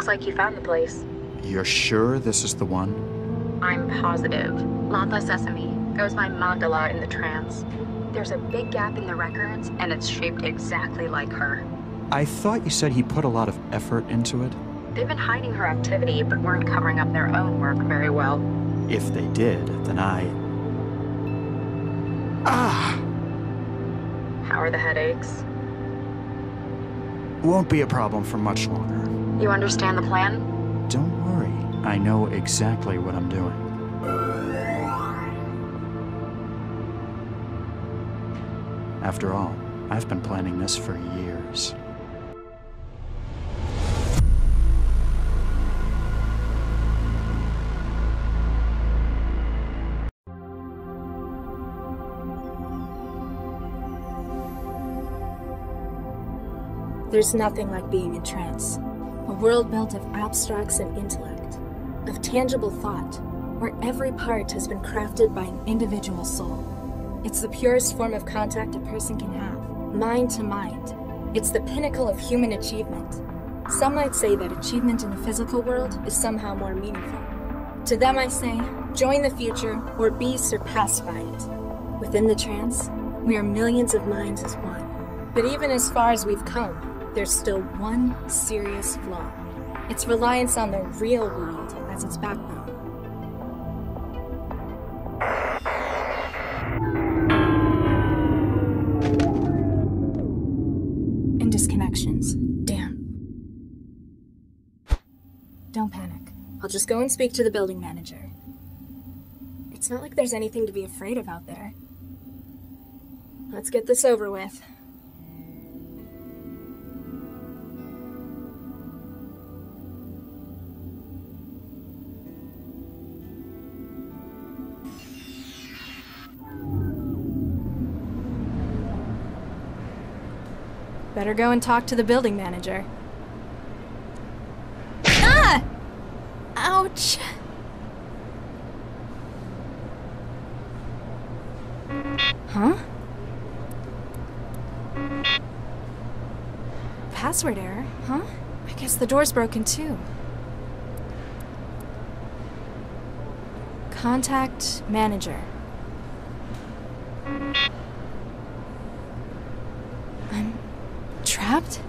Looks like you found the place. You're sure this is the one? I'm positive. Lanta Sesame goes by Mandala in the trance. There's a big gap in the records, and it's shaped exactly like her. I thought you said he put a lot of effort into it. They've been hiding her activity, but weren't covering up their own work very well. If they did, then How are the headaches? Won't be a problem for much longer. You understand the plan? Don't worry. I know exactly what I'm doing. After all, I've been planning this for years. There's nothing like being in trance. A world built of abstracts and intellect, of tangible thought, where every part has been crafted by an individual soul. It's the purest form of contact a person can have, mind to mind. It's the pinnacle of human achievement. Some might say that achievement in the physical world is somehow more meaningful. To them I say, join the future or be surpassed by it. Within the trance, we are millions of minds as one. But even as far as we've come, there's still one serious flaw. Its reliance on the real world as its backbone. And disconnections. Damn. Don't panic. I'll just go and speak to the building manager. It's not like there's anything to be afraid of out there. Let's get this over with. Better go and talk to the building manager. Ah! Ouch! Huh? Password error, huh? I guess the door's broken too. Contact manager. I'm trapped?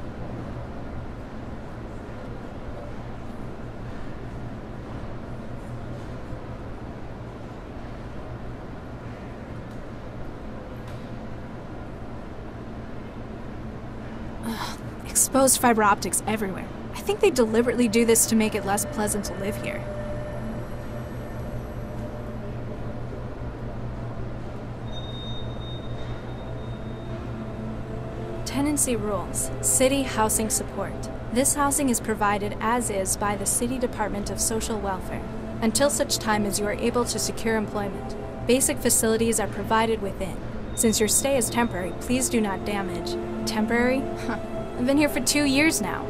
Ugh, exposed fiber optics everywhere. I think they deliberately do this to make it less pleasant to live here. Tenancy rules. City housing support. This housing is provided as is by the City Department of Social Welfare, until such time as you are able to secure employment. Basic facilities are provided within. Since your stay is temporary, please do not damage. Temporary? Huh. I've been here for 2 years now.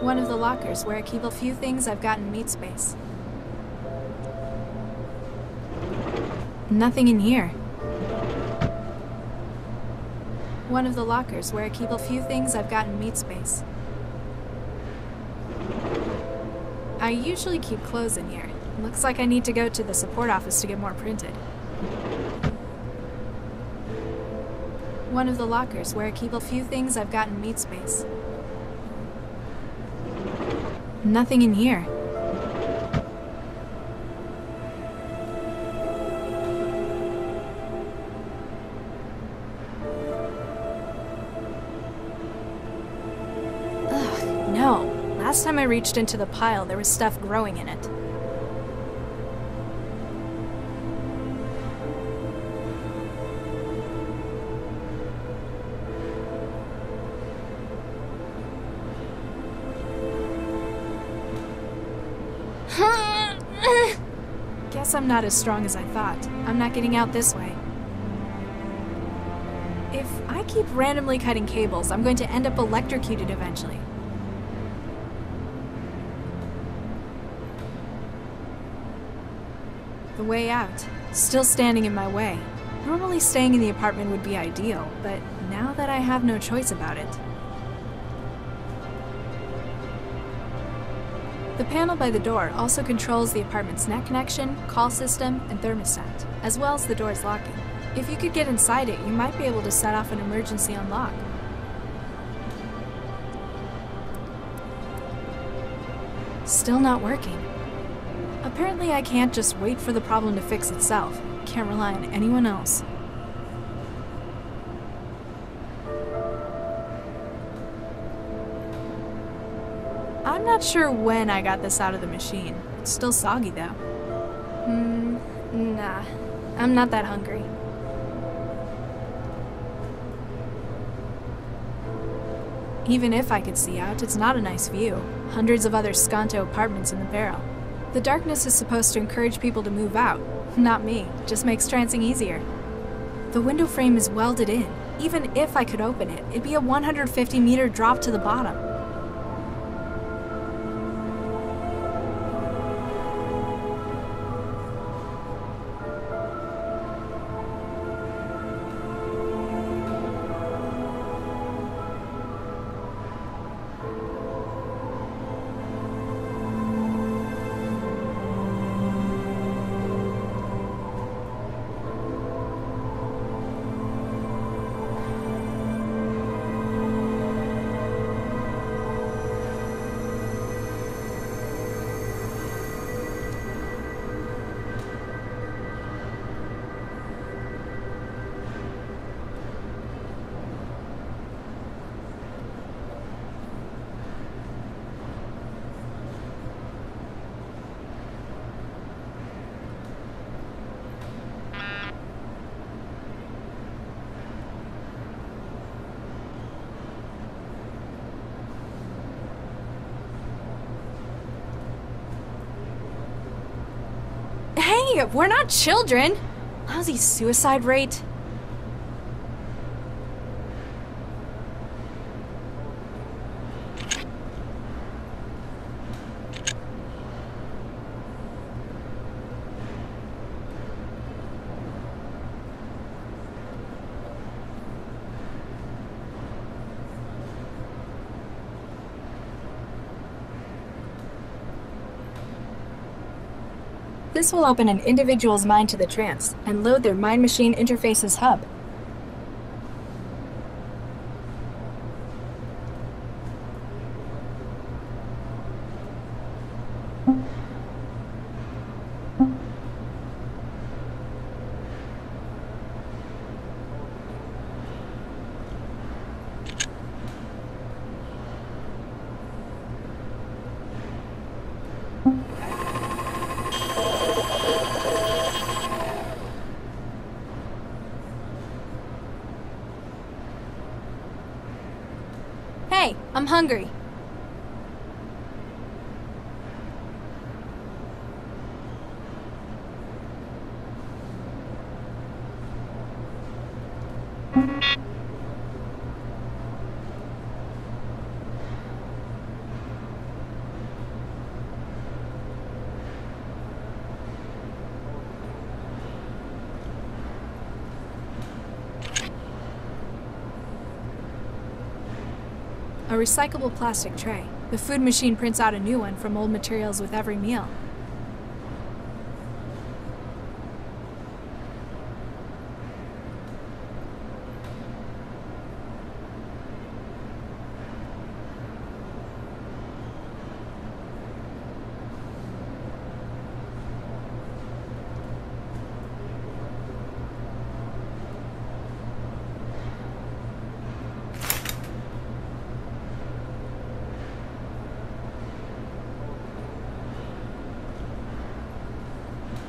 One of the lockers where I keep a few things I've got in meat space. Nothing in here. One of the lockers where I keep a few things I've got in meat space. I usually keep clothes in here. Looks like I need to go to the support office to get more printed. One of the lockers where I keep a few things I've got in meat space. Nothing in here. Ugh, no. Last time I reached into the pile, there was stuff growing in it. Guess I'm not as strong as I thought. I'm not getting out this way. If I keep randomly cutting cables, I'm going to end up electrocuted eventually. The way out. still standing in my way. Normally staying in the apartment would be ideal, but now that I have no choice about it. The panel by the door also controls the apartment's net connection, call system, and thermostat, as well as the door's locking. If you could get inside it, you might be able to set off an emergency unlock. Still not working. Apparently I can't just wait for the problem to fix itself. Can't rely on anyone else. I'm not sure when I got this out of the machine. It's still soggy though. Nah. I'm not that hungry. Even if I could see out, it's not a nice view. Hundreds of other Skanto apartments in the barrel. The darkness is supposed to encourage people to move out. Not me. Just makes trancing easier. The window frame is welded in. Even if I could open it, it'd be a 150-meter drop to the bottom. Hey, we're not children! Lousy suicide rate. This will open an individual's mind to the trance and load their mind-machine interface's hub. Hey, I'm hungry. A recyclable plastic tray. The food machine prints out a new one from old materials with every meal.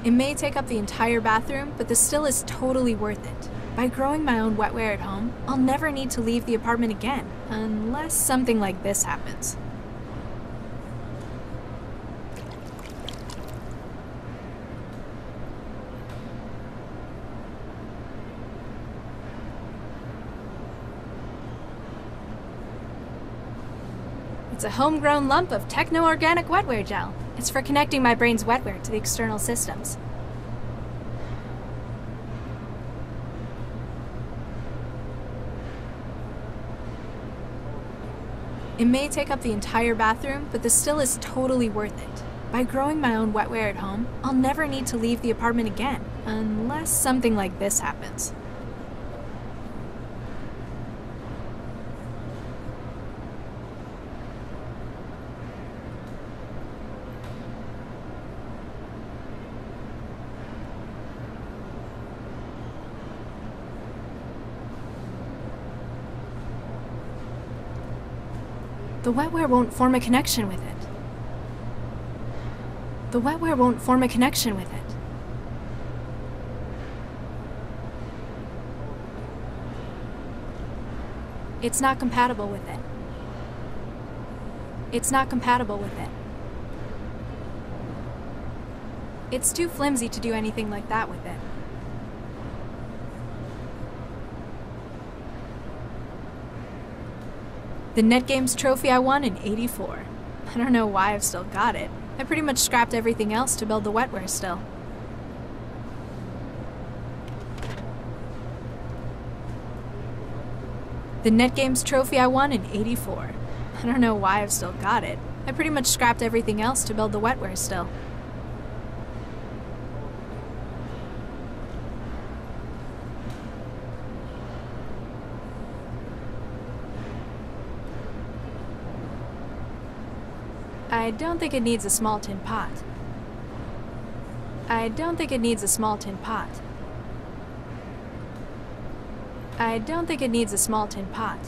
It may take up the entire bathroom, but the still is totally worth it. By growing my own wetware at home, I'll never need to leave the apartment again, unless something like this happens. It's a homegrown lump of techno-organic wetware gel. It's for connecting my brain's wetware to the external systems. It may take up the entire bathroom, but the still is totally worth it. By growing my own wetware at home, I'll never need to leave the apartment again, unless something like this happens. The wetware won't form a connection with it. The wetware won't form a connection with it. It's not compatible with it. It's not compatible with it. It's too flimsy to do anything like that with it. The NetGames trophy I won in '84. I don't know why I've still got it. I pretty much scrapped everything else to build the wetware still. The NetGames trophy I won in '84. I don't know why I've still got it. I pretty much scrapped everything else to build the wetware still. I don't think it needs a small tin pot. I don't think it needs a small tin pot. I don't think it needs a small tin pot.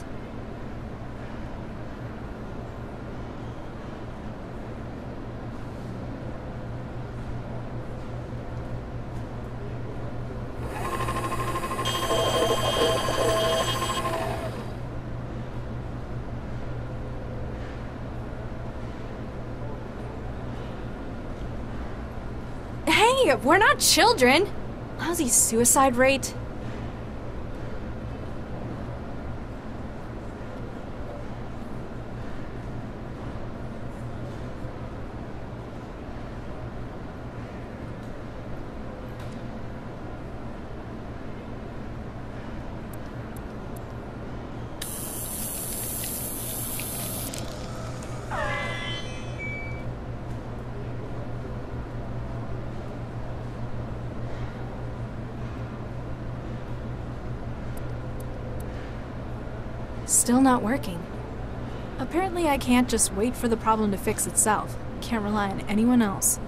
Hey, we're not children! Lousy suicide rate. Still not working. Apparently I can't just wait for the problem to fix itself. Can't rely on anyone else.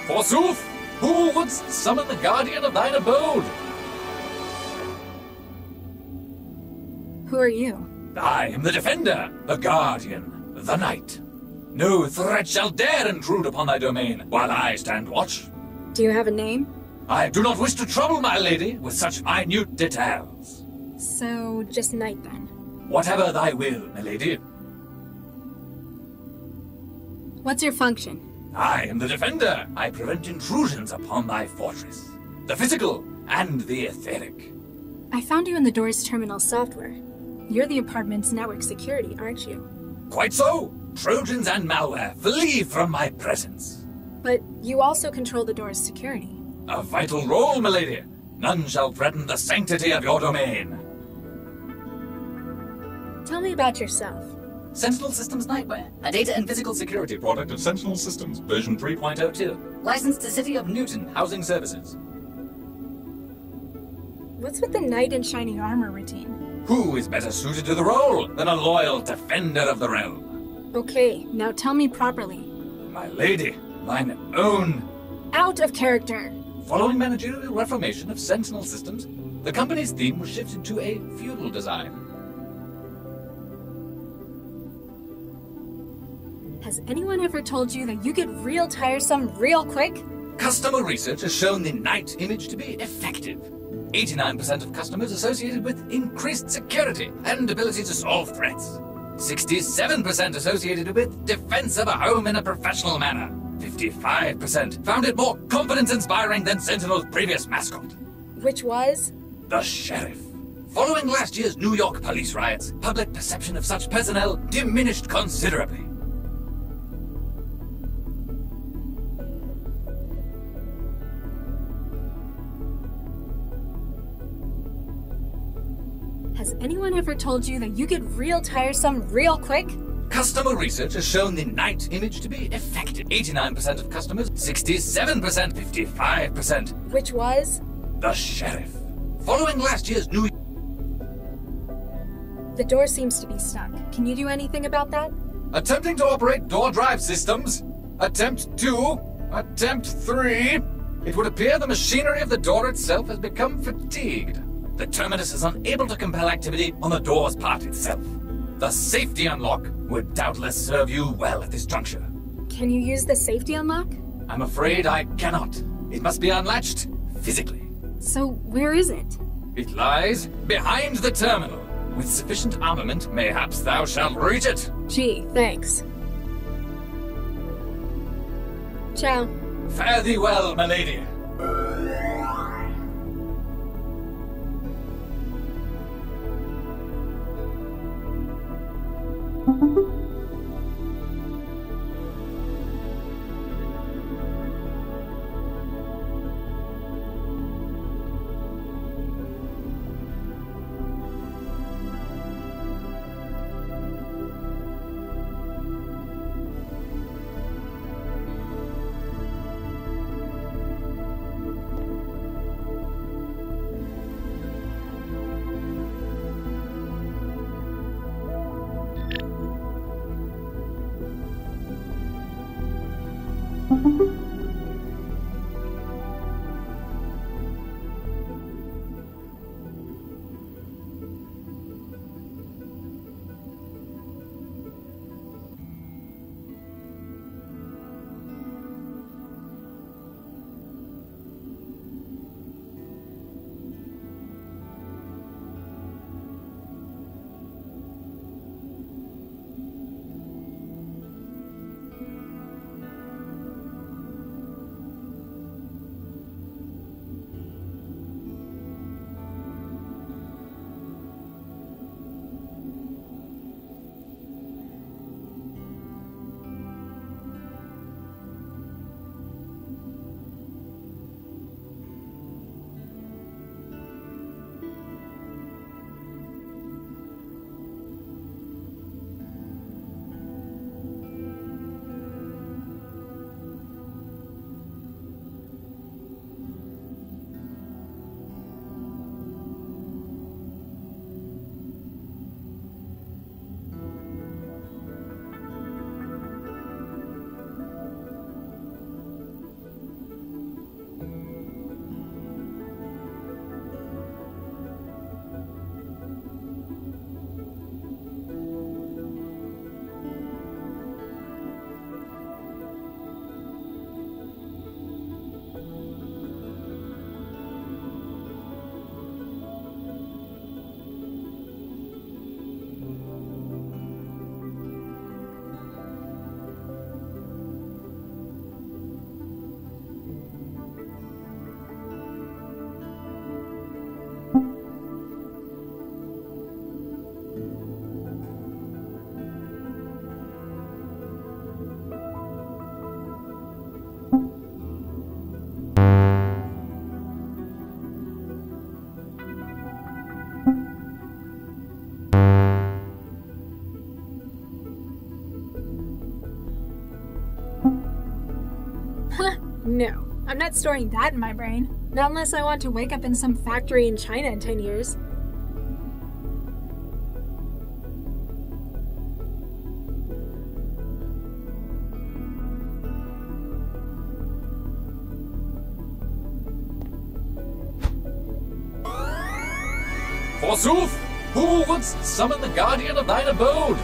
Forsooth, who wouldst summon the guardian of thine abode? Who are you? I am the defender, the guardian, the knight. No threat shall dare intrude upon thy domain while I stand watch. Do you have a name? I do not wish to trouble my lady with such minute details. So, just Knight then. Whatever thy will, my lady. What's your function? I am the defender. I prevent intrusions upon thy fortress. The physical and the etheric. I found you in the Doors Terminal software. You're the apartment's network security, aren't you? Quite so. Trojans and malware, flee from my presence. But you also control the Doors security. A vital role, my lady. None shall threaten the sanctity of your domain. Tell me about yourself. Sentinel Systems Nightwear, a data and physical security product of Sentinel Systems, version 3.02. Licensed to City of Newton Housing Services. What's with the knight in shiny armor routine? Who is better suited to the role than a loyal defender of the realm? Okay, now tell me properly. My lady, thine own... Out of character! Following managerial reformation of Sentinel Systems, the company's theme was shifted to a feudal design. Has anyone ever told you that you get real tiresome real quick? Customer research has shown the knight image to be effective. 89% of customers associated with increased security and ability to solve threats. 67% associated with defense of a home in a professional manner. 55%, found it more confidence-inspiring than Sentinel's previous mascot. Which was? The sheriff. Following last year's New York police riots, public perception of such personnel diminished considerably. Has anyone ever told you that you get real tiresome real quick? Customer research has shown the night image to be effective. 89% of customers, 67%, 55%. Which was? The sheriff. Following last year's New... The door seems to be stuck. Can you do anything about that? Attempting to operate door drive systems. Attempt 2. Attempt 3. It would appear the machinery of the door itself has become fatigued. The terminus is unable to compel activity on the door's part itself. The safety unlock would doubtless serve you well at this juncture. Can you use the safety unlock? I'm afraid I cannot. It must be unlatched physically. So where is it? It lies behind the terminal. With sufficient armament, mayhaps thou shalt reach it. Gee, thanks. Ciao. Fare thee well, my lady. No, I'm not storing that in my brain. Not unless I want to wake up in some factory in China in 10 years. Forsooth, who wouldst summon the guardian of thine abode?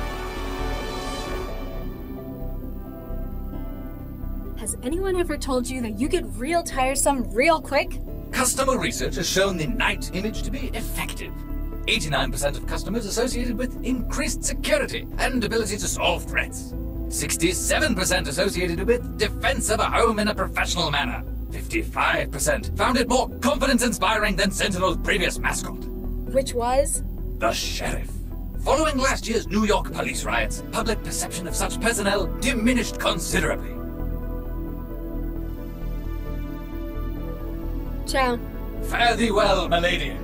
Has anyone ever told you that you get real tiresome real quick? Customer research has shown the night image to be effective. 89% of customers associated with increased security and ability to solve threats. 67% associated with defense of a home in a professional manner. 55% found it more confidence-inspiring than Sentinel's previous mascot. Which was? The sheriff. Following last year's New York police riots, public perception of such personnel diminished considerably. Ciao. Fare thee well, my lady.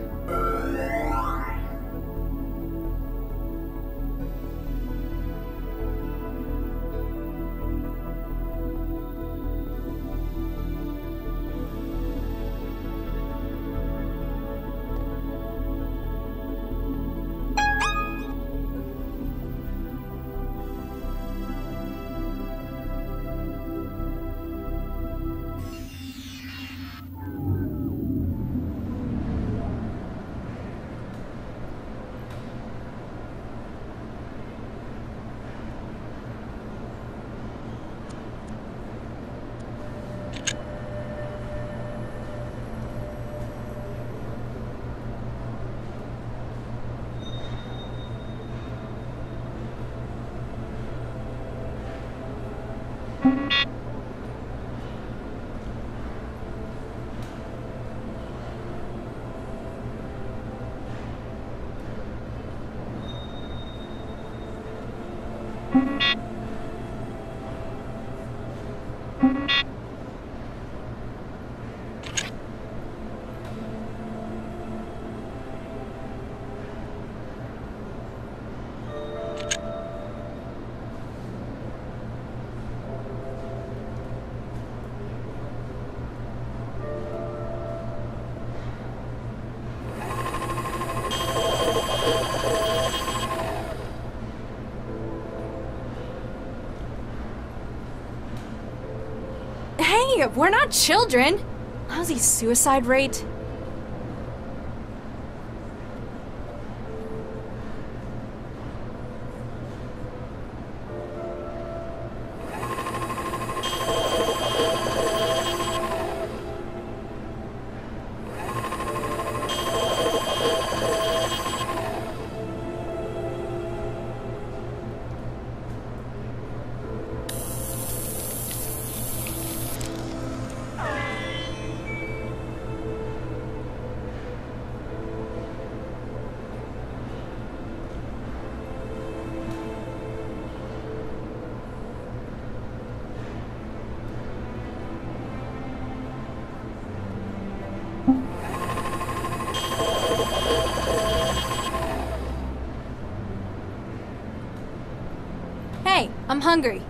Hey, we're not children! How's the suicide rate? Hey, I'm hungry.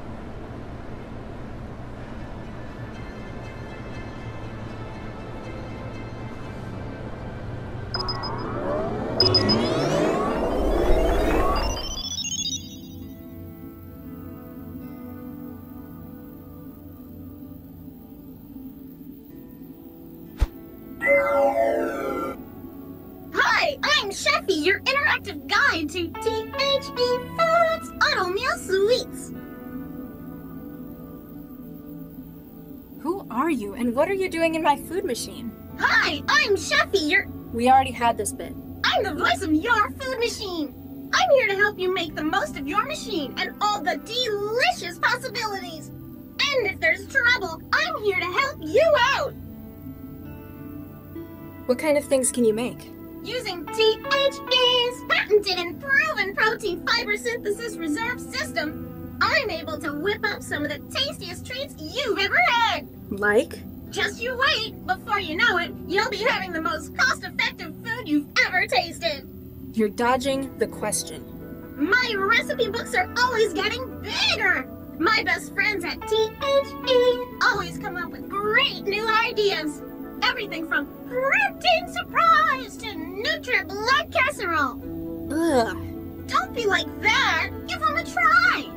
Hi, I'm Sheffy, your interactive guide to THB Foods Auto Meal Sweets. Who are you, and what are you doing in my food machine? Hi, I'm Sheffy, We already had this bit. I'm the voice of your food machine. I'm here to help you make the most of your machine and all the delicious possibilities. And if there's trouble, I'm here to help you out. What kind of things can you make? Using THB's patented and proven protein fiber synthesis reserve system, I'm able to whip up some of the tastiest treats you've ever had. Like? Just you wait. Before you know it, you'll be having the most cost-effective food you've ever tasted. You're dodging the question. My recipe books are always getting bigger. My best friends at THB always come up with great new ideas. Everything from protein surprise to Nutri-Blood casserole. Ugh. Don't be like that. Give them a try.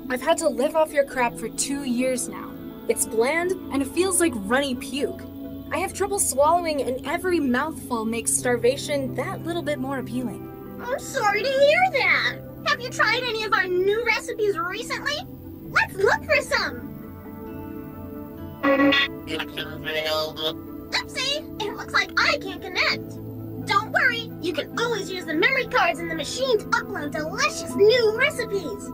I've had to live off your crap for 2 years now. It's bland, and it feels like runny puke. I have trouble swallowing, and every mouthful makes starvation that little bit more appealing. I'm sorry to hear that. Have you tried any of our new recipes recently? Let's look for some. Oopsie, it looks like I can't connect. Don't worry, you can always use the memory cards in the machine to upload delicious new recipes.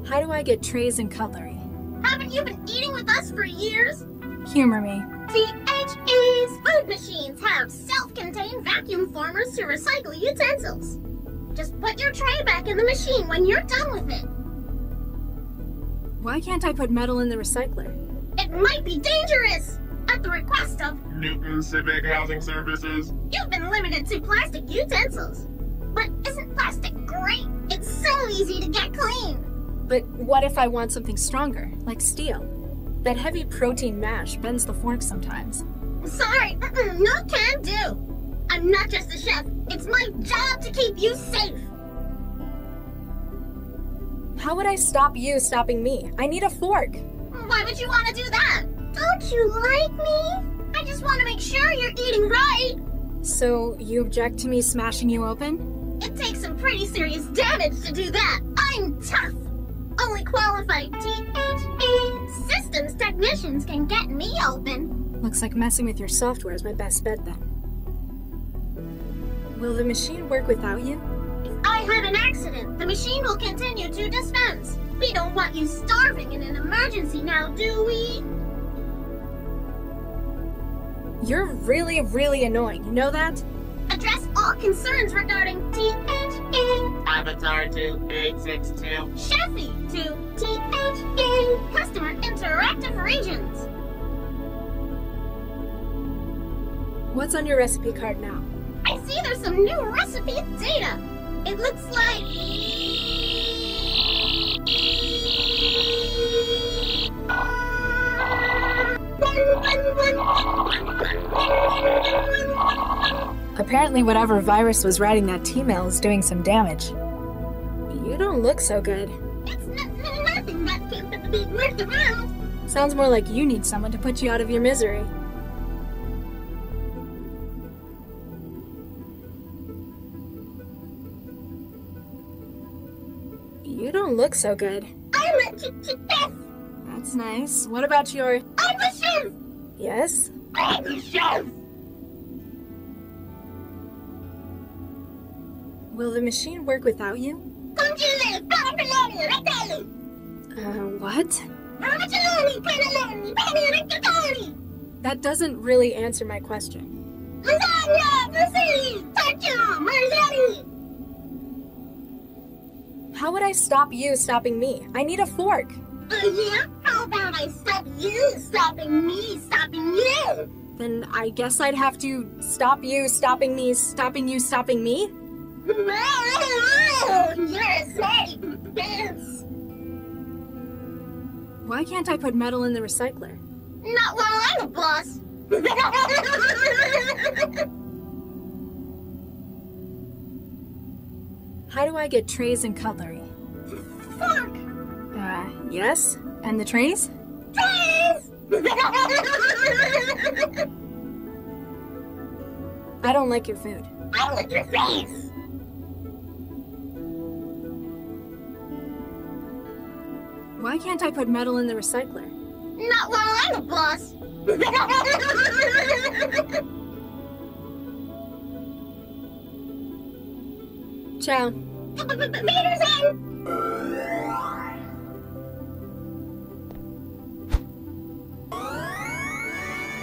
How do I get trays and cutlery? Haven't you been eating with us for years? Humor me. THE's food machines have self-contained vacuum formers to recycle utensils. Just put your tray back in the machine when you're done with it. Why can't I put metal in the recycler? It might be dangerous! At the request of Newton Civic Housing Services. You've been limited to plastic utensils. But isn't plastic great? It's so easy to get clean. But what if I want something stronger, like steel? That heavy protein mash bends the fork sometimes. Sorry, no can do. I'm not just a chef. It's my job to keep you safe. How would I stop you stopping me? I need a fork. Why would you want to do that? Don't you like me? I just want to make sure you're eating right. So you object to me smashing you open? It takes some pretty serious damage to do that. I'm tough. Only qualified THE systems technicians can get me open. Looks like messing with your software is my best bet then. Will the machine work without you? If I have an accident, the machine will continue to dispense. We don't want you starving in an emergency now, do we? You're really, really annoying, you know that? Address all concerns regarding THE. Avatar to 862. Chefy to THE. Customer Interactive Regions. What's on your recipe card now? I see there's some new recipe data. It looks like... Apparently whatever virus was writing that T-mail is doing some damage. You don't look so good. It's nothing that can be worked around. Sounds more like you need someone to put you out of your misery. You don't look so good. I'm a chef. That's nice. What about your... I'm a chef. Yes? I'm a chef. Will the machine work without you? What? That doesn't really answer my question. How would I stop you stopping me? I need a fork. Yeah? How about I stop you stopping me stopping you? Then I guess I'd have to stop you stopping me stopping you stopping me? Oh, you're a snake bitch. Why can't I put metal in the recycler? Not while I'm a boss. How do I get trays and cutlery? Fork. Yes? And the trays? Trays. I don't like your food. I like your face. Why can't I put metal in the recycler? Not while I'm a boss. Ciao. Meters in.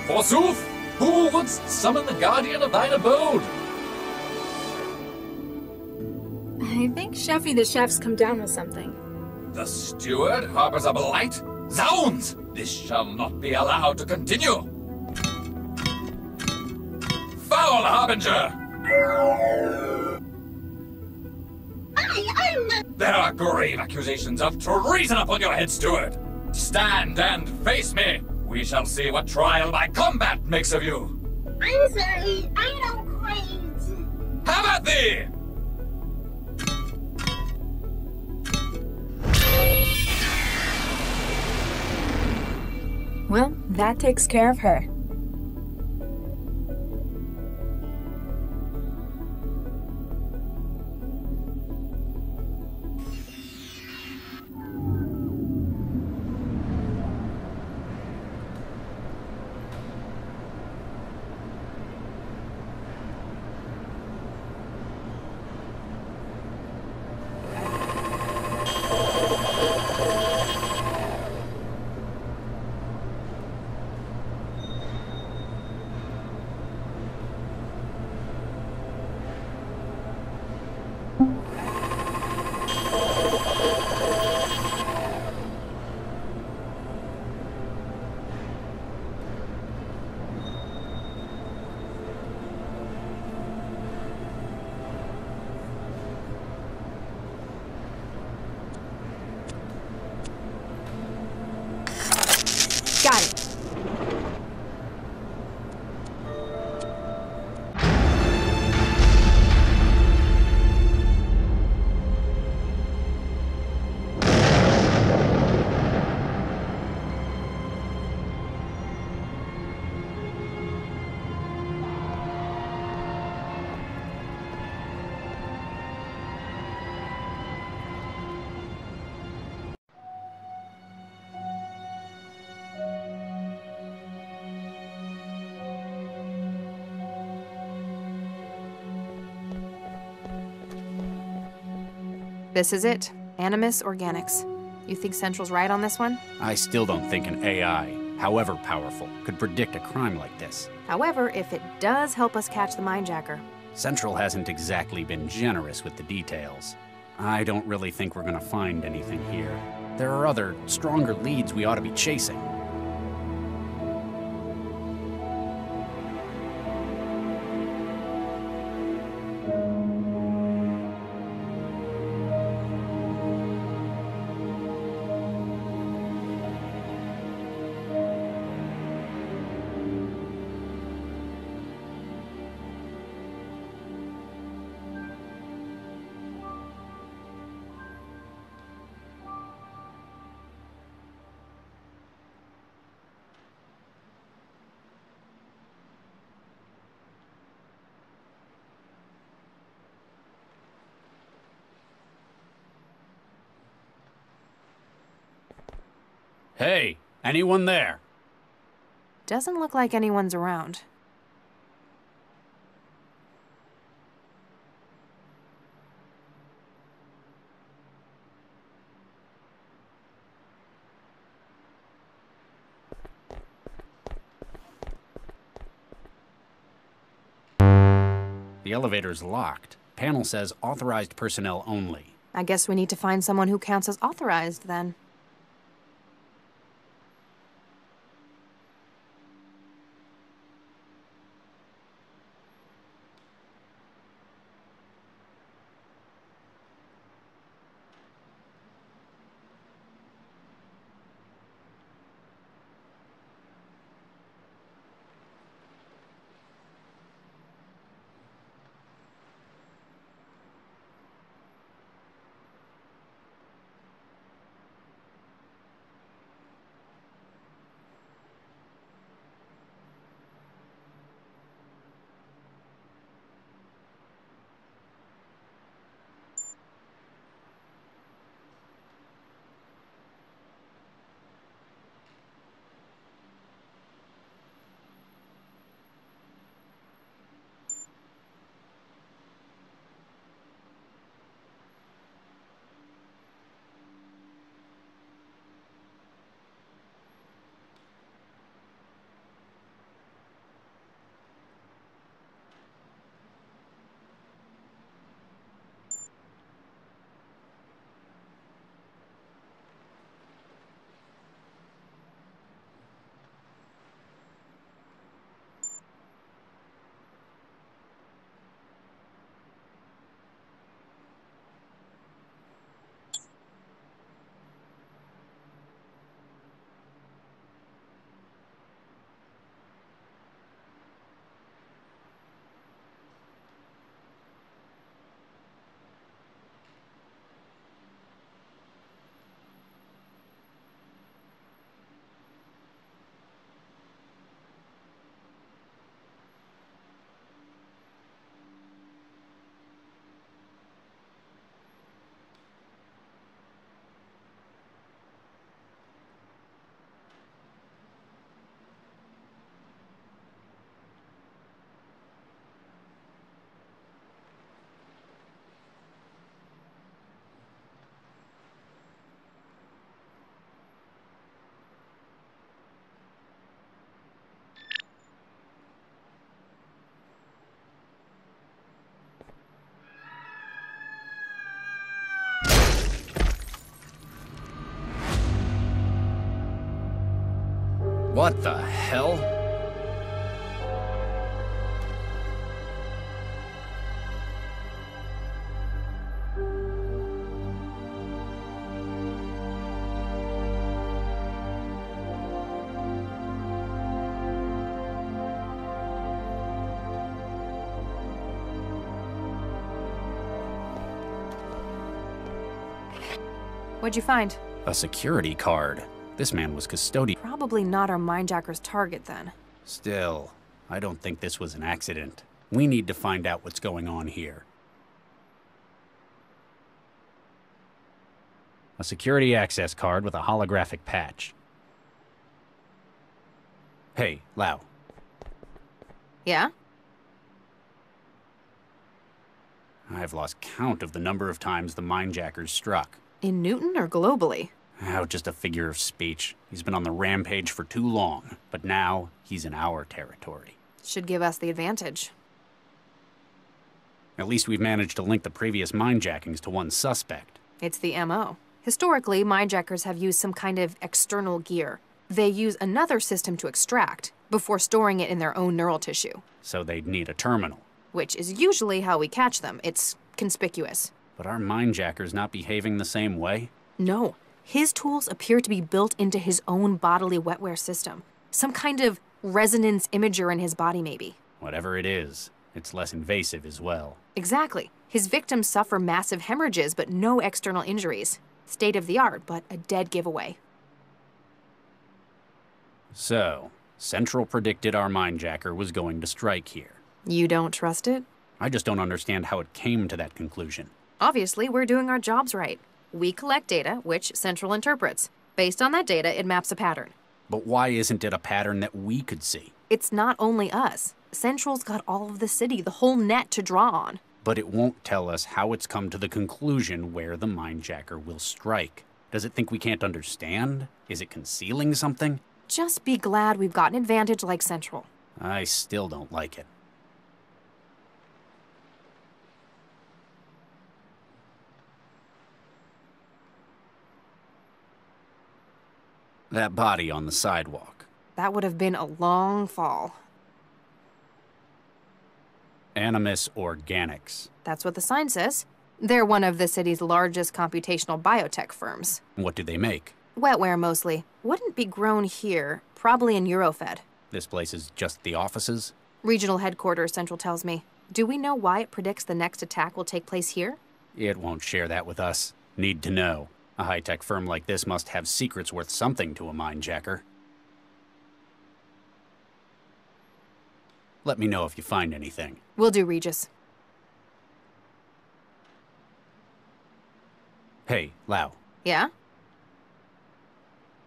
Forsooth, who wouldst summon the guardian of thine abode? I think Chefy the chef's come down with something. The steward harbors a blight? Zounds! This shall not be allowed to continue! Foul harbinger! There are grave accusations of treason upon your head, steward! Stand and face me! We shall see what trial by combat makes of you! I'm sorry, I don't quite. Have at thee! Well, that takes care of her. Got it. This is it. Animus Organics. You think Central's right on this one? I still don't think an AI, however powerful, could predict a crime like this. However, if it does help us catch the mindjacker. Central hasn't exactly been generous with the details. I don't really think we're gonna find anything here. There are other, stronger leads we ought to be chasing. Hey, anyone there? Doesn't look like anyone's around. The elevator's locked. Panel says authorized personnel only. I guess we need to find someone who counts as authorized, then. What the hell? What'd you find? A security card. This man was custodian. Probably not our mindjacker's target, then. Still, I don't think this was an accident. We need to find out what's going on here. A security access card with a holographic patch. Hey, Lau. Yeah? I've lost count of the number of times the mindjackers struck. In Newton or globally? Oh, just a figure of speech. He's been on the rampage for too long, but now he's in our territory. Should give us the advantage. At least we've managed to link the previous mindjackings to one suspect. It's the MO. Historically, mindjackers have used some kind of external gear. They use another system to extract, before storing it in their own neural tissue. So they'd need a terminal. Which is usually how we catch them. It's conspicuous. But are mindjackers not behaving the same way? No. His tools appear to be built into his own bodily wetware system. Some kind of resonance imager in his body, maybe. Whatever it is, it's less invasive as well. Exactly. His victims suffer massive hemorrhages, but no external injuries. State of the art, but a dead giveaway. So, Central predicted our mindjacker was going to strike here. You don't trust it? I just don't understand how it came to that conclusion. Obviously, we're doing our jobs right. We collect data, which Central interprets. Based on that data, it maps a pattern. But why isn't it a pattern that we could see? It's not only us. Central's got all of the city, the whole net to draw on. But it won't tell us how it's come to the conclusion where the mindjacker will strike. Does it think we can't understand? Is it concealing something? Just be glad we've got an advantage like Central. I still don't like it. That body on the sidewalk. That would have been a long fall. Animus Organics. That's what the sign says. They're one of the city's largest computational biotech firms. What do they make? Wetware, mostly. Wouldn't be grown here. Probably in Eurofed. This place is just the offices? Regional headquarters, Central tells me. Do we know why it predicts the next attack will take place here? It won't share that with us. Need to know. A high-tech firm like this must have secrets worth something to a mindjacker. Let me know if you find anything. Will do, Regis. Hey, Lau. Yeah?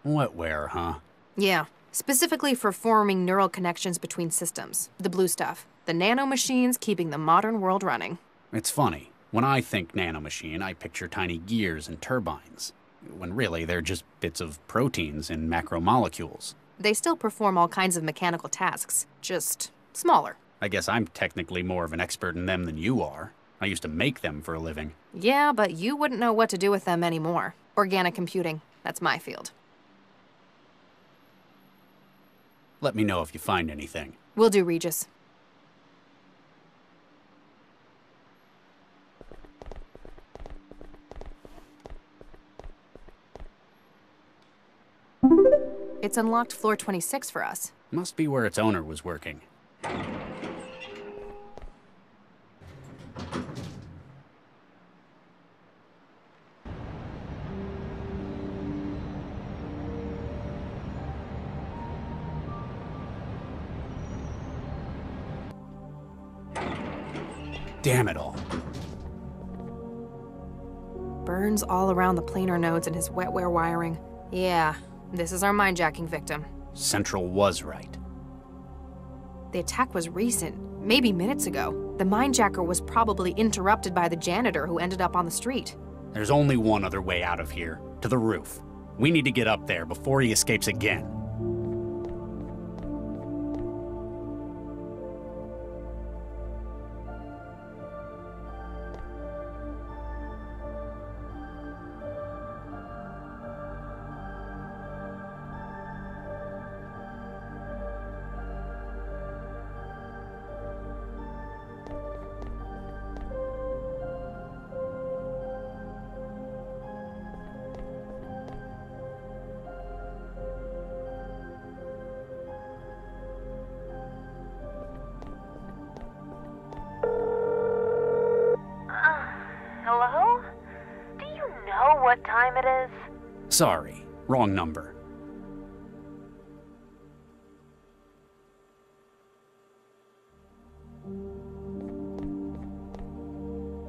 Wetware, huh? Yeah. Specifically for forming neural connections between systems. The blue stuff. The nanomachines keeping the modern world running. It's funny. When I think nanomachine, I picture tiny gears and turbines. When really, they're just bits of proteins and macromolecules. They still perform all kinds of mechanical tasks. Just smaller. I guess I'm technically more of an expert in them than you are. I used to make them for a living. Yeah, but you wouldn't know what to do with them anymore. Organic computing. That's my field. Let me know if you find anything. Will do, Regis. It's unlocked floor 26 for us. Must be where its owner was working. Damn it all. Burns all around the planar nodes in his wetware wiring. Yeah, this is our mindjacking victim. Central was right. The attack was recent, maybe minutes ago. The mindjacker was probably interrupted by the janitor who ended up on the street. There's only one other way out of here, to the roof. We need to get up there before he escapes again. time it is? Sorry, wrong number.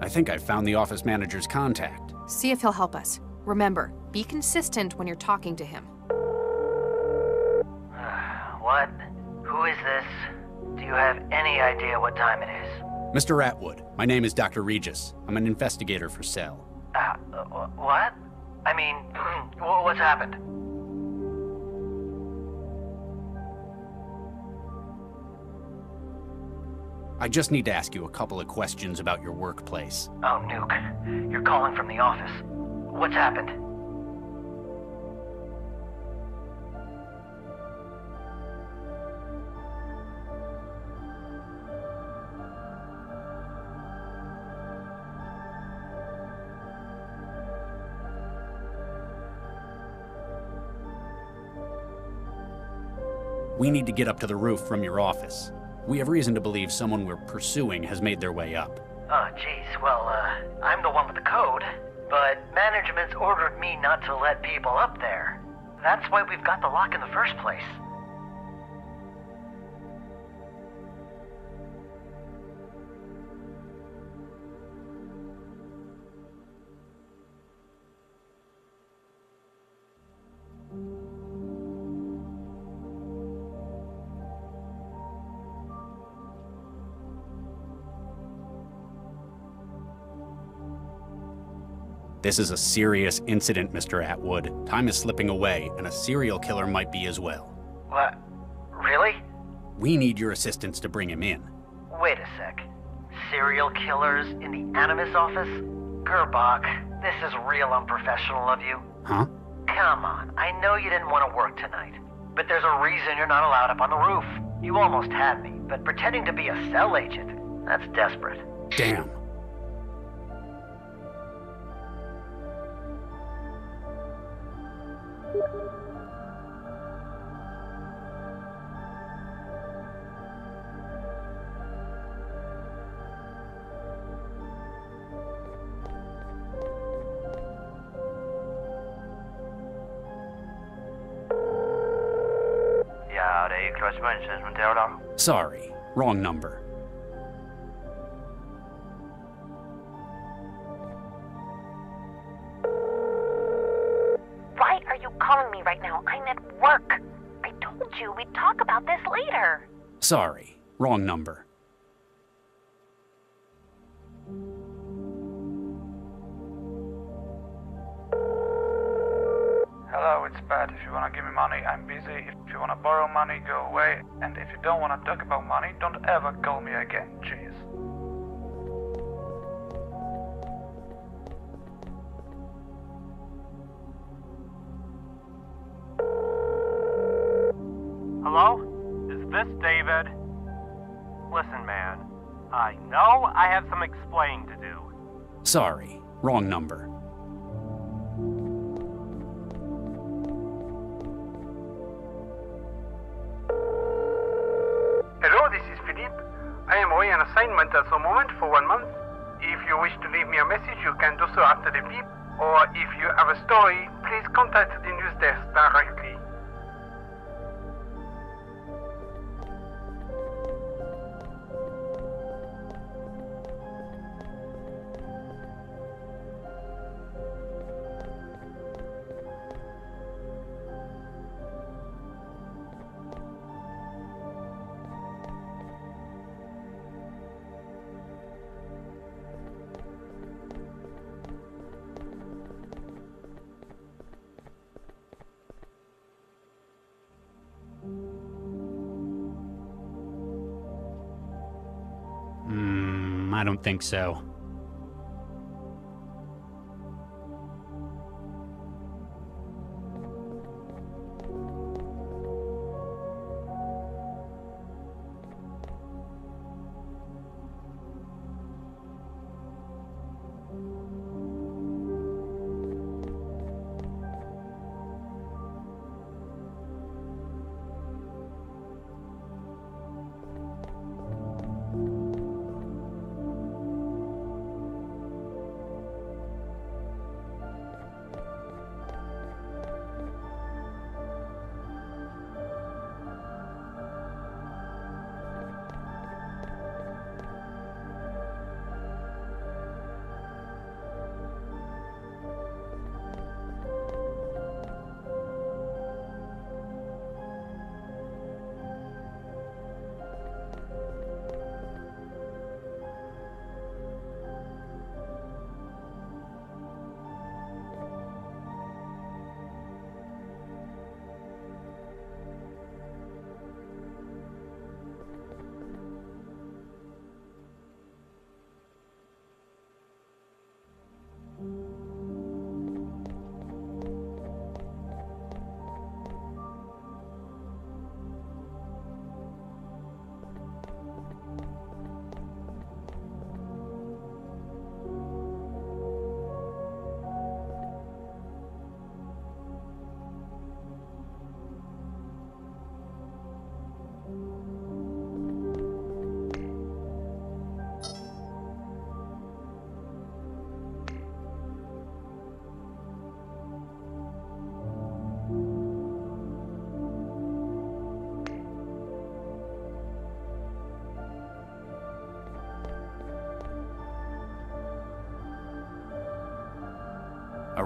I think I found the office manager's contact. See if he'll help us. Remember, be consistent when you're talking to him. What? Who is this? Do you have any idea what time it is? Mr. Atwood, my name is Dr. Regis. I'm an investigator for Cell. What? I mean, what's happened? I just need to ask you a couple of questions about your workplace. Oh, Nuke. You're calling from the office. What's happened? We need to get up to the roof from your office. We have reason to believe someone we're pursuing has made their way up. Oh, jeez. Well, I'm the one with the code, but management's ordered me not to let people up there. That's why we've got the lock in the first place. This is a serious incident, Mr. Atwood. Time is slipping away, and a serial killer might be as well. What? Really? We need your assistance to bring him in. Wait a sec. Serial killers in the Animus office? Gerbach, this is real unprofessional of you. Huh? Come on, I know you didn't want to work tonight, but there's a reason you're not allowed up on the roof. You almost had me, but pretending to be a cell agent, that's desperate. Damn. Sorry, wrong number. Why are you calling me right now? I'm at work. I told you we'd talk about this later. Sorry, wrong number. Hello, it's Pat. If you want to give me money, I'm busy. If you want to borrow money, go away. And if you don't want to talk about money, don't ever call me again. Jeez. Hello? Is this David? Listen, man. I know I have some explaining to do. Sorry, wrong number. Hello, this is Philippe. I am away on assignment at the moment for 1 month. If you wish to leave me a message, you can do so after the beep. Or if you have a story, please contact the news desk directly. I don't think so.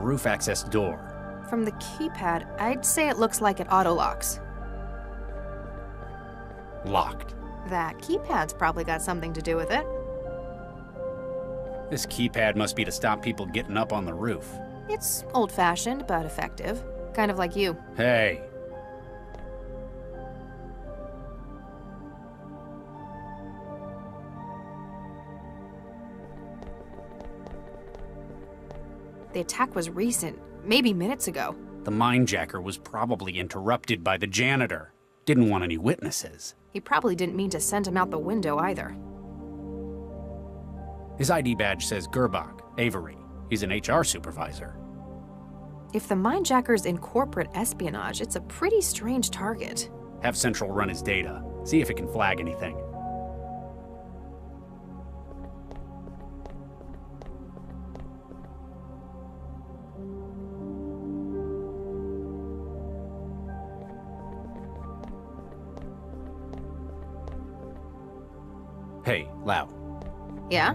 roof access door. From the keypad, I'd say it looks like it auto-locks. Locked. That keypad's probably got something to do with it. This keypad must be to stop people getting up on the roof. It's old-fashioned, but effective. Kind of like you. Hey. The attack was recent, maybe minutes ago. The mindjacker was probably interrupted by the janitor. Didn't want any witnesses. He probably didn't mean to send him out the window either. His ID badge says Gerbach, Avery. He's an HR supervisor. If the mindjacker's in corporate espionage, it's a pretty strange target. Have Central run his data. See if it can flag anything. Hey, Lau. Yeah?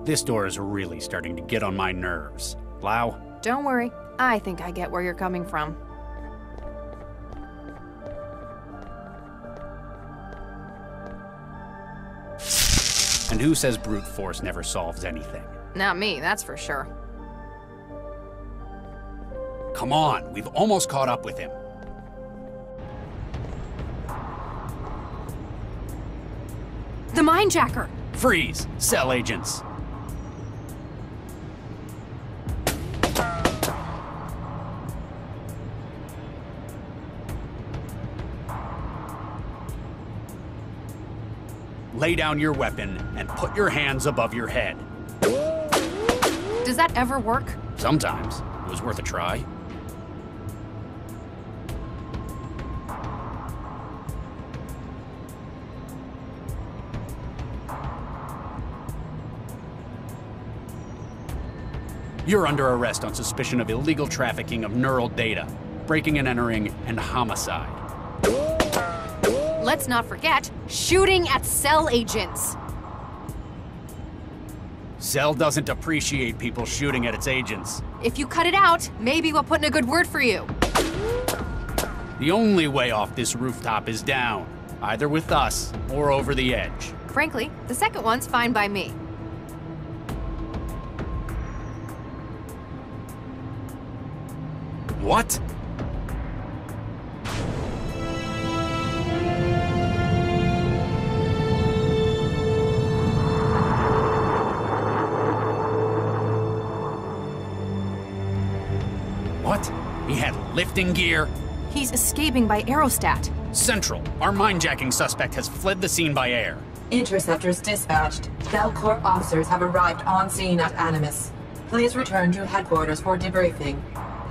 This door is really starting to get on my nerves. Lau? Don't worry. I think I get where you're coming from. And who says brute force never solves anything? Not me, that's for sure. Come on, we've almost caught up with him. The mindjacker! Freeze! Cell agents! Lay down your weapon and put your hands above your head. Does that ever work? Sometimes. It was worth a try. You're under arrest on suspicion of illegal trafficking of neural data, breaking and entering, and homicide. Let's not forget, shooting at cell agents. Cell doesn't appreciate people shooting at its agents. If you cut it out, maybe we'll put in a good word for you. The only way off this rooftop is down, either with us or over the edge. Frankly, the second one's fine by me. What? What? He had lifting gear? He's escaping by aerostat. Central, our mindjacking suspect has fled the scene by air. Interceptors dispatched. Belcorp officers have arrived on scene at Animus. Please return to headquarters for debriefing.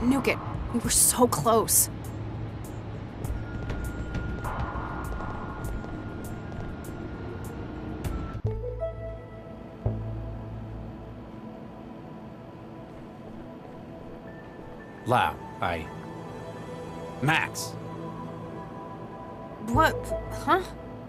Nuke it. We were so close. Lau, Max. What? Huh?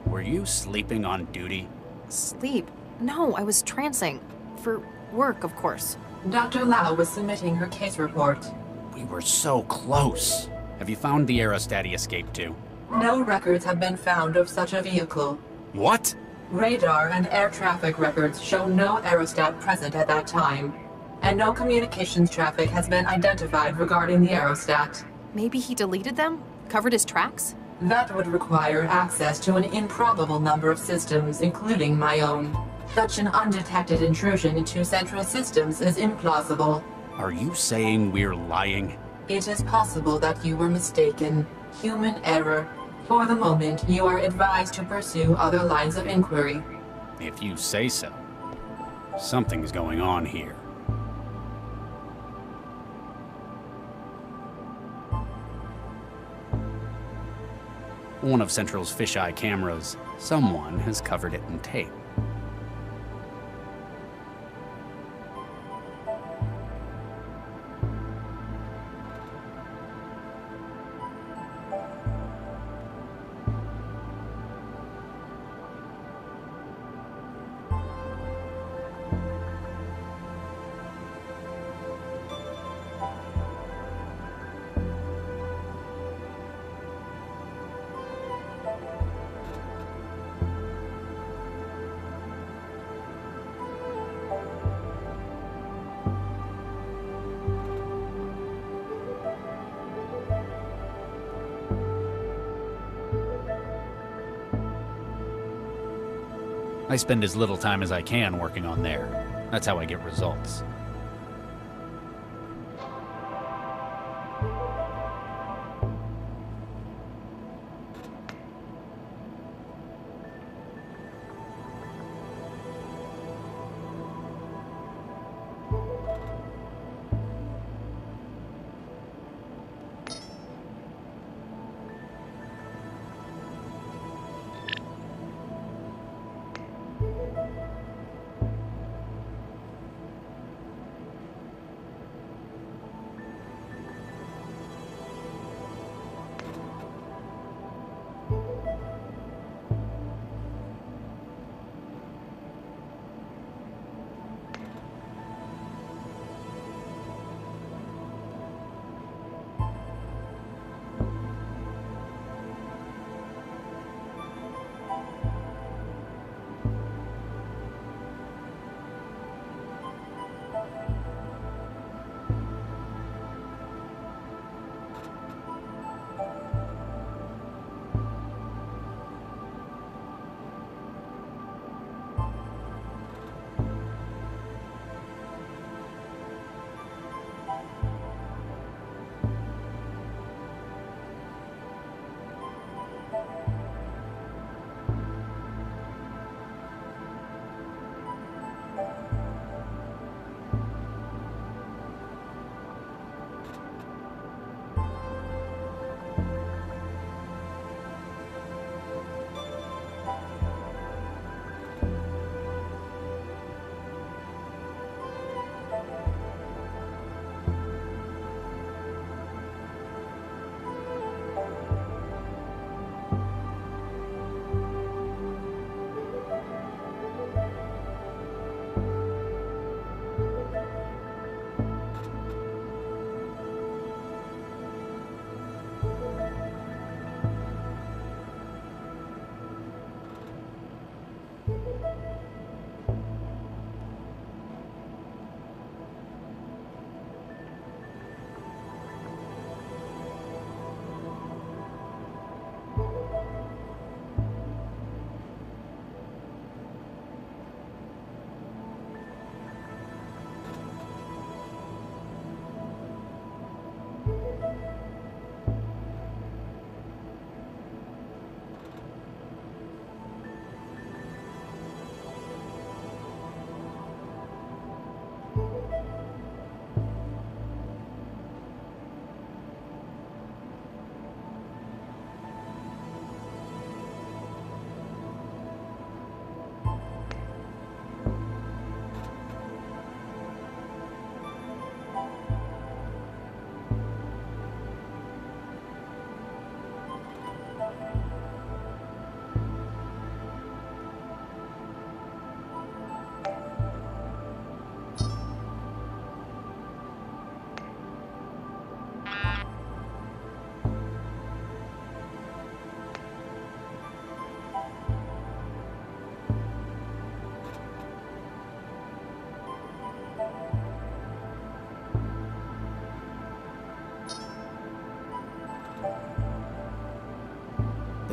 Were you sleeping on duty? Sleep? No, I was trancing. For work, of course. Dr. Lau was submitting her case report. We were so close. Have you found the aerostat he escaped to? No records have been found of such a vehicle. What? Radar and air traffic records show no aerostat present at that time, and no communications traffic has been identified regarding the aerostat. Maybe he deleted them? Covered his tracks? That would require access to an improbable number of systems, including my own. Such an undetected intrusion into central systems is implausible. Are you saying we're lying? It is possible that you were mistaken. Human error. For the moment, you are advised to pursue other lines of inquiry. If you say so. Something's going on here. One of Central's fisheye cameras. Someone has covered it in tape. I spend as little time as I can working on there. That's how I get results.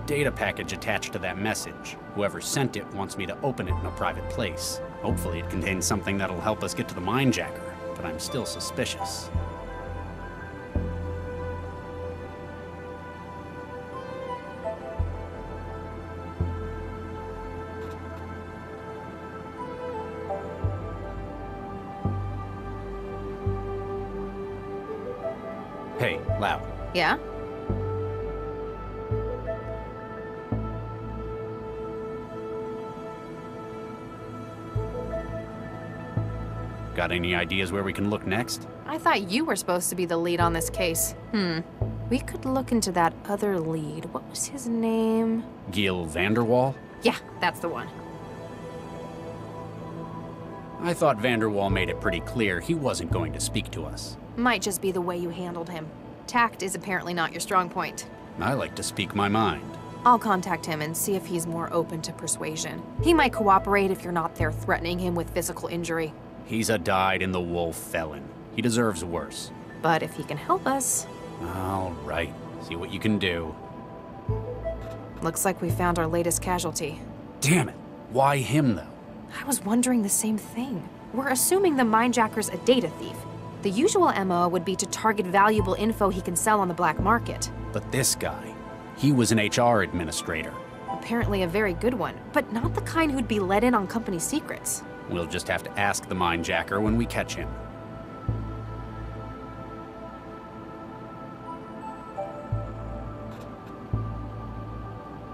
Data package attached to that message. Whoever sent it wants me to open it in a private place. Hopefully it contains something that'll help us get to the minejacker, but I'm still suspicious. Hey, Lau. Yeah? Got any ideas where we can look next? I thought you were supposed to be the lead on this case. We could look into that other lead. What was his name? Gil Vanderwall? Yeah, that's the one. I thought Vanderwall made it pretty clear he wasn't going to speak to us. Might just be the way you handled him. Tact is apparently not your strong point. I like to speak my mind. I'll contact him and see if he's more open to persuasion. He might cooperate if you're not there threatening him with physical injury. He's a dyed-in-the-wool felon. He deserves worse. But if he can help us... All right. See what you can do. Looks like we found our latest casualty. Damn it! Why him, though? I was wondering the same thing. We're assuming the mindjacker's a data thief. The usual MO would be to target valuable info he can sell on the black market. But this guy, he was an HR administrator. Apparently a very good one, but not the kind who'd be let in on company secrets. We'll just have to ask the mindjacker when we catch him.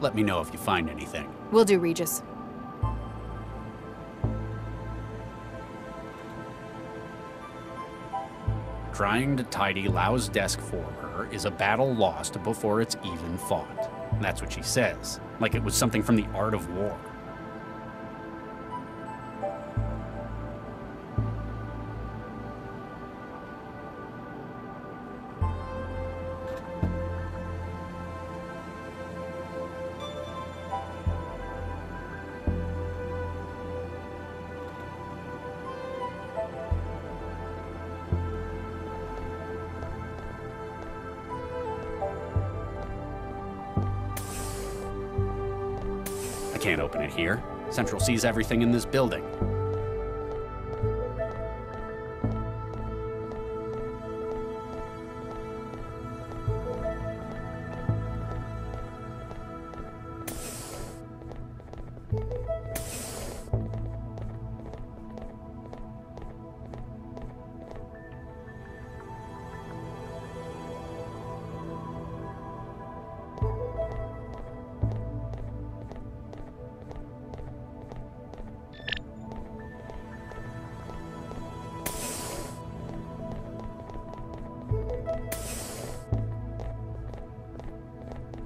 Let me know if you find anything. Will do, Regis. Trying to tidy Lau's desk for her is a battle lost before it's even fought. That's what she says, like it was something from the art of war. I can't open it here. Central sees everything in this building.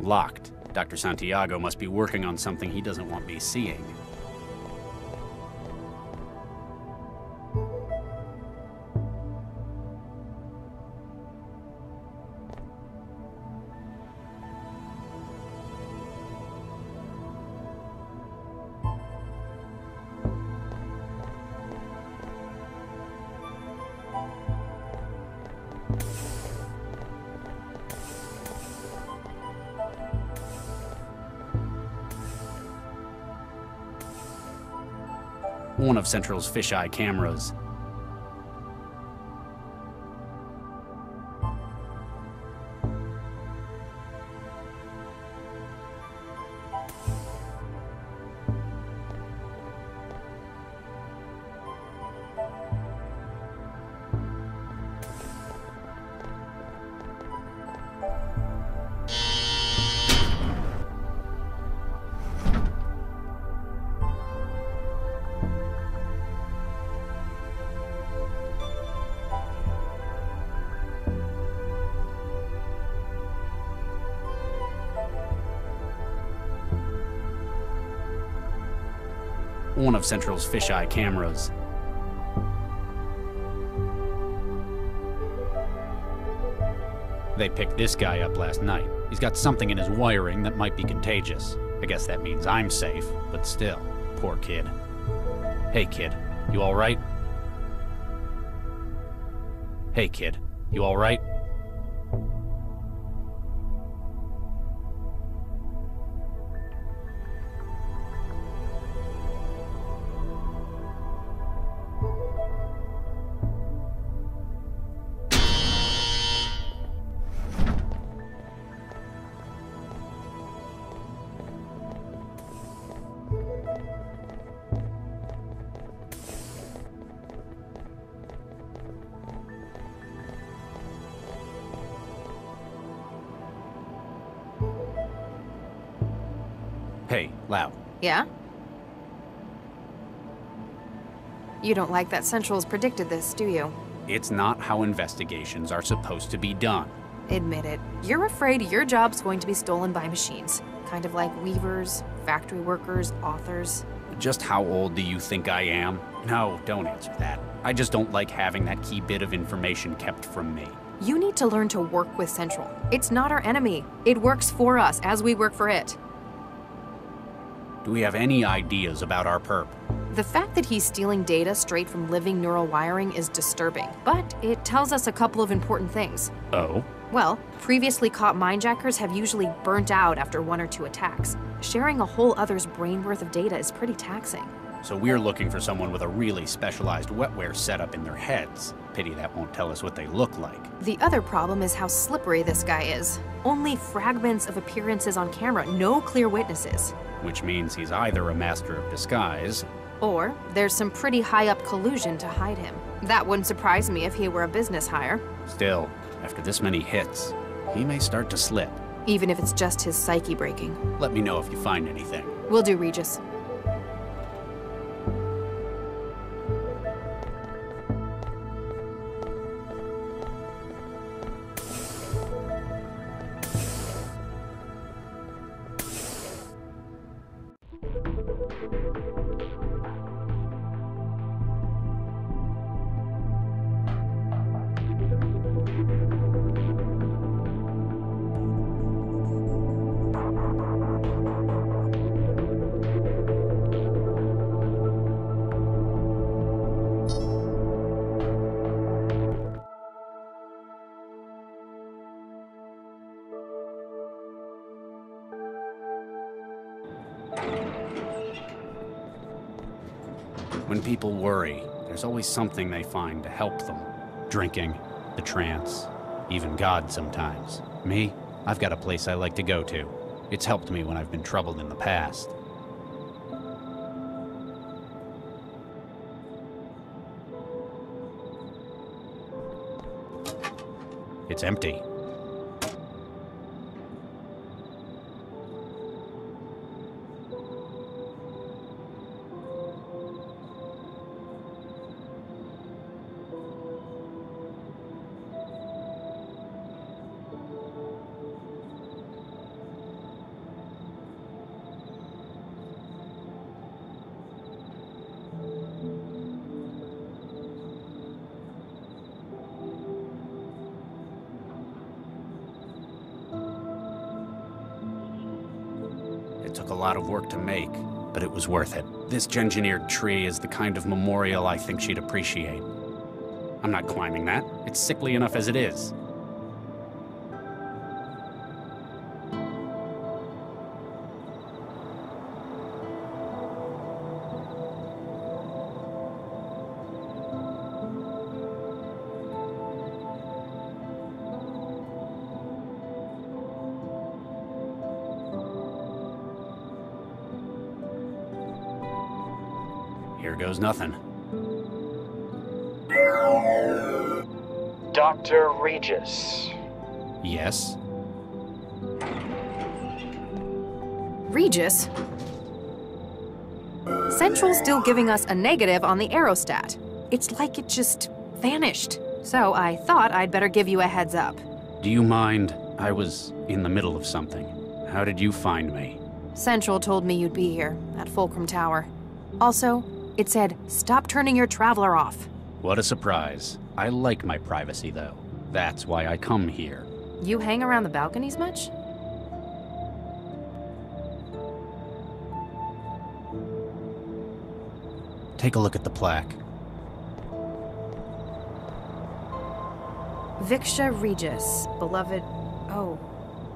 Locked. Dr. Santiago must be working on something he doesn't want me seeing. One of Central's fisheye cameras. One of Central's fisheye cameras. They picked this guy up last night. He's got something in his wiring that might be contagious. I guess that means I'm safe, but still, poor kid. Hey kid, you alright? Hey kid, you alright? Hey, Lau. Yeah? You don't like that Central's predicted this, do you? It's not how investigations are supposed to be done. Admit it. You're afraid your job's going to be stolen by machines. Kind of like weavers, factory workers, authors. Just how old do you think I am? No, don't answer that. I just don't like having that key bit of information kept from me. You need to learn to work with Central. It's not our enemy. It works for us as we work for it. Do we have any ideas about our perp? The fact that he's stealing data straight from living neural wiring is disturbing, but it tells us a couple of important things. Oh? Well, previously caught mindjackers have usually burnt out after 1 or 2 attacks. Sharing a whole other's brain worth of data is pretty taxing. So we're looking for someone with a really specialized wetware setup in their heads. Pity that won't tell us what they look like. The other problem is how slippery this guy is. Only fragments of appearances on camera, no clear witnesses. Which means he's either a master of disguise, or there's some pretty high-up collusion to hide him. That wouldn't surprise me if he were a business hire. Still, after this many hits, he may start to slip. Even if it's just his psyche breaking. Let me know if you find anything. Will do, Regis. When people worry, there's always something they find to help them. Drinking, the trance, even God sometimes. Me, I've got a place I like to go to. It's helped me when I've been troubled in the past. It's empty. It took a lot of work to make, but it was worth it. This engineered tree is the kind of memorial I think she'd appreciate. I'm not climbing that. It's sickly enough as it is. Here goes nothing. Dr. Regis. Yes? Regis? Central's still giving us a negative on the aerostat. It's like it just vanished. So I thought I'd better give you a heads up. Do you mind? I was in the middle of something. How did you find me? Central told me you'd be here, at Fulcrum Tower. Also, it said, stop turning your traveler off. What a surprise. I like my privacy, though. That's why I come here. You hang around the balconies much? Take a look at the plaque. Viksha Regis, beloved... Oh.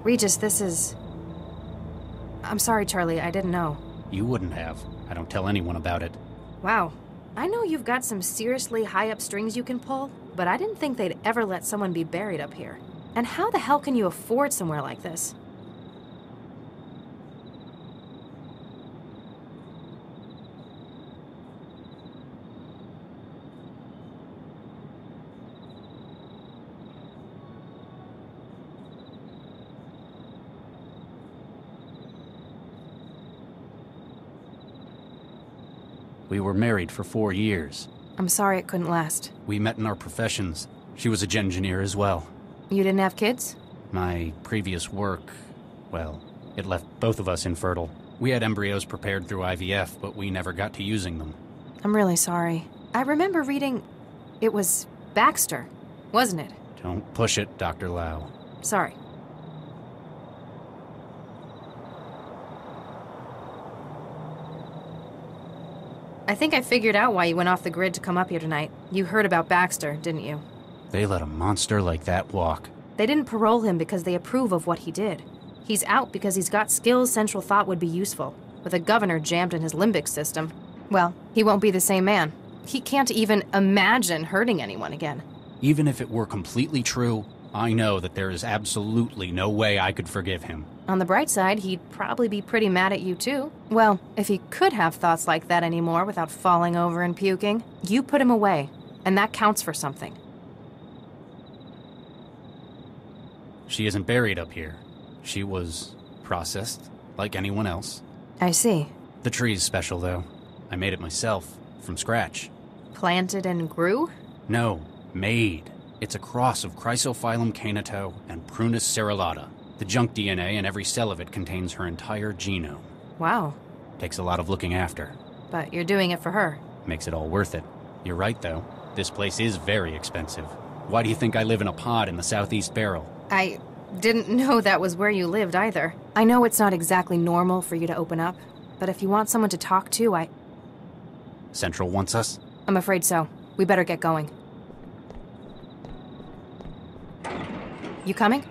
Regis, this is... I'm sorry, Charlie, I didn't know. You wouldn't have. I don't tell anyone about it. Wow. I know you've got some seriously high-up strings you can pull, but I didn't think they'd ever let someone be buried up here. And how the hell can you afford somewhere like this? We were married for 4 years. I'm sorry it couldn't last. We met in our professions. She was a engineer as well. You didn't have kids? My previous work, well, it left both of us infertile. We had embryos prepared through IVF, but we never got to using them. I'm really sorry. I remember reading... It was Baxter, wasn't it? Don't push it, Dr. Lau. Sorry. I think I figured out why you went off the grid to come up here tonight. You heard about Baxter, didn't you? They let a monster like that walk. They didn't parole him because they approve of what he did. He's out because he's got skills Central thought would be useful. With a governor jammed in his limbic system, well, he won't be the same man. He can't even imagine hurting anyone again. Even if it were completely true, I know that there is absolutely no way I could forgive him. On the bright side, he'd probably be pretty mad at you too. Well, if he could have thoughts like that anymore without falling over and puking, you put him away, and that counts for something. She isn't buried up here. She was processed, like anyone else. I see. The tree's special, though. I made it myself, from scratch. Planted and grew? No, made. It's a cross of Chrysophyllum canito and Prunus cerulata. The junk DNA in every cell of it contains her entire genome. Wow. Takes a lot of looking after. But you're doing it for her. Makes it all worth it. You're right, though. This place is very expensive. Why do you think I live in a pod in the southeast barrel? I didn't know that was where you lived either. I know it's not exactly normal for you to open up, but if you want someone to talk to, Central wants us? I'm afraid so. We better get going. You coming?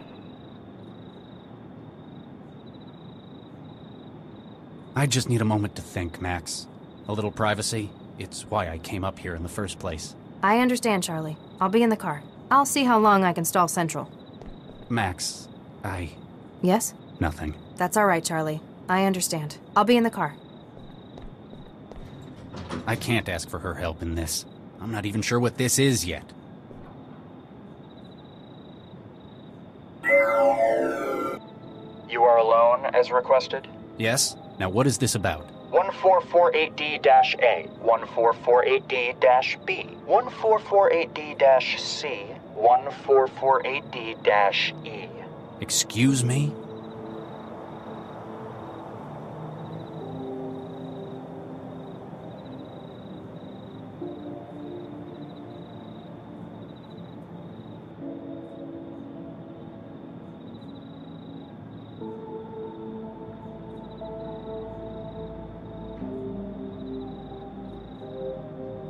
I just need a moment to think, Max. A little privacy. It's why I came up here in the first place. I understand, Charlie. I'll be in the car. I'll see how long I can stall Central. Max, Yes? Nothing. That's all right, Charlie. I understand. I'll be in the car. I can't ask for her help in this. I'm not even sure what this is yet. You are alone, as requested? Yes? Now what is this about? 1448D-A, 1448D-B, 1448D-C, 1448D-E. Excuse me?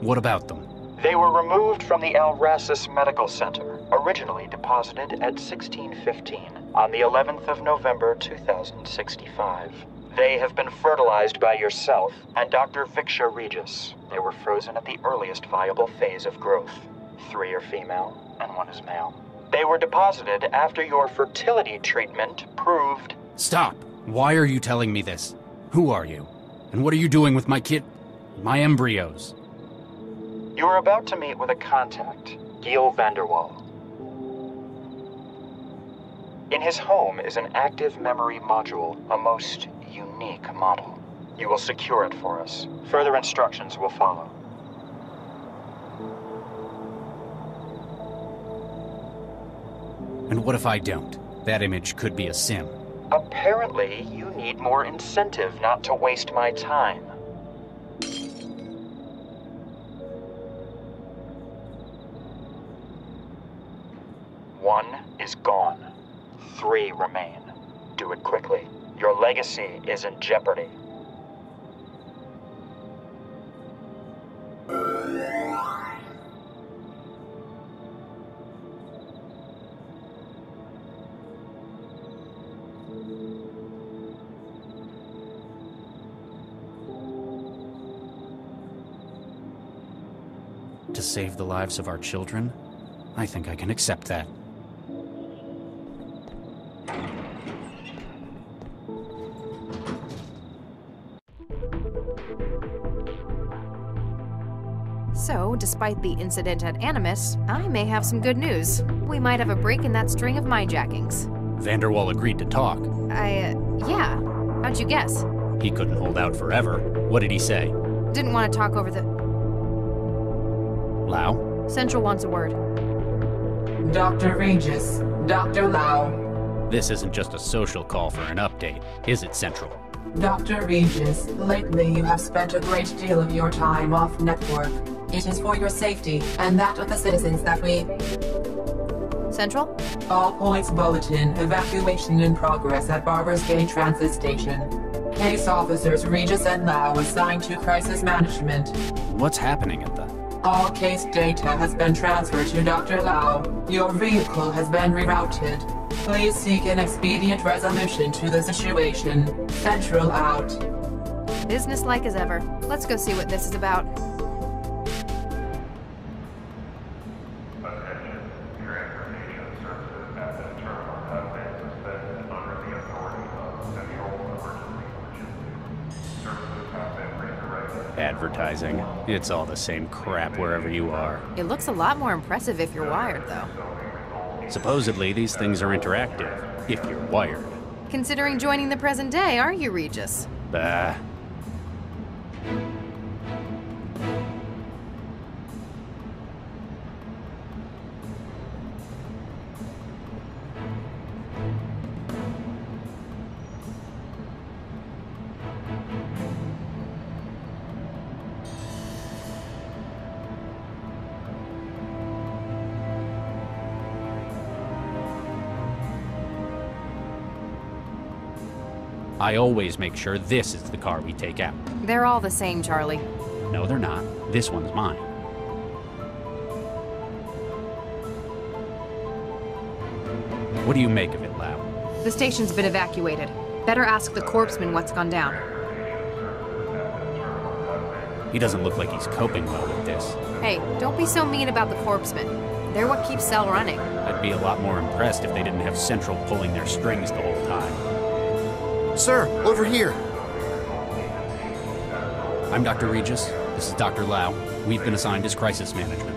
What about them? They were removed from the Alracis Medical Center, originally deposited at 1615, on the 11th of November 2065. They have been fertilized by yourself and Dr. Viksha Regis. They were frozen at the earliest viable phase of growth. 3 are female and 1 is male. They were deposited after your fertility treatment proved... Stop! Why are you telling me this? Who are you? And what are you doing with my my embryos? You are about to meet with a contact, Gil Vanderwall. In his home is an active memory module, a most unique model. You will secure it for us. Further instructions will follow. And what if I don't? That image could be a sim. Apparently, you need more incentive not to waste my time. 1 is gone. 3 remain. Do it quickly. Your legacy is in jeopardy. To save the lives of our children? I think I can accept that. So, despite the incident at Animus, I may have some good news. We might have a break in that string of mindjackings. Vanderwall agreed to talk. Yeah. How'd you guess? He couldn't hold out forever. What did he say? Didn't want to talk over the... Lau? Central wants a word. Dr. Regis, Dr. Lau. This isn't just a social call for an update, is it, Central? Dr. Regis, lately you have spent a great deal of your time off network. It is for your safety and that of the citizens that we... Central? All points bulletin, evacuation in progress at Barber's Gate Transit Station. Case officers Regis and Lau assigned to crisis management. What's happening at the... All case data has been transferred to Dr. Lau. Your vehicle has been rerouted. Please seek an expedient resolution to the situation. Central out. Businesslike as ever. Let's go see what this is about. Advertising. It's all the same crap wherever you are. It looks a lot more impressive if you're wired, though. Supposedly, these things are interactive, if you're wired. Considering joining the present day, are you, Regis? Bah. I always make sure this is the car we take out. They're all the same, Charlie. No, they're not. This one's mine. What do you make of it, Lau? The station's been evacuated. Better ask the corpsman what's gone down. He doesn't look like he's coping well with this. Hey, don't be so mean about the corpsmen. They're what keeps Cell running. I'd be a lot more impressed if they didn't have Central pulling their strings the whole time. Sir, over here. I'm Dr. Regis. This is Dr. Lau. We've been assigned as crisis management.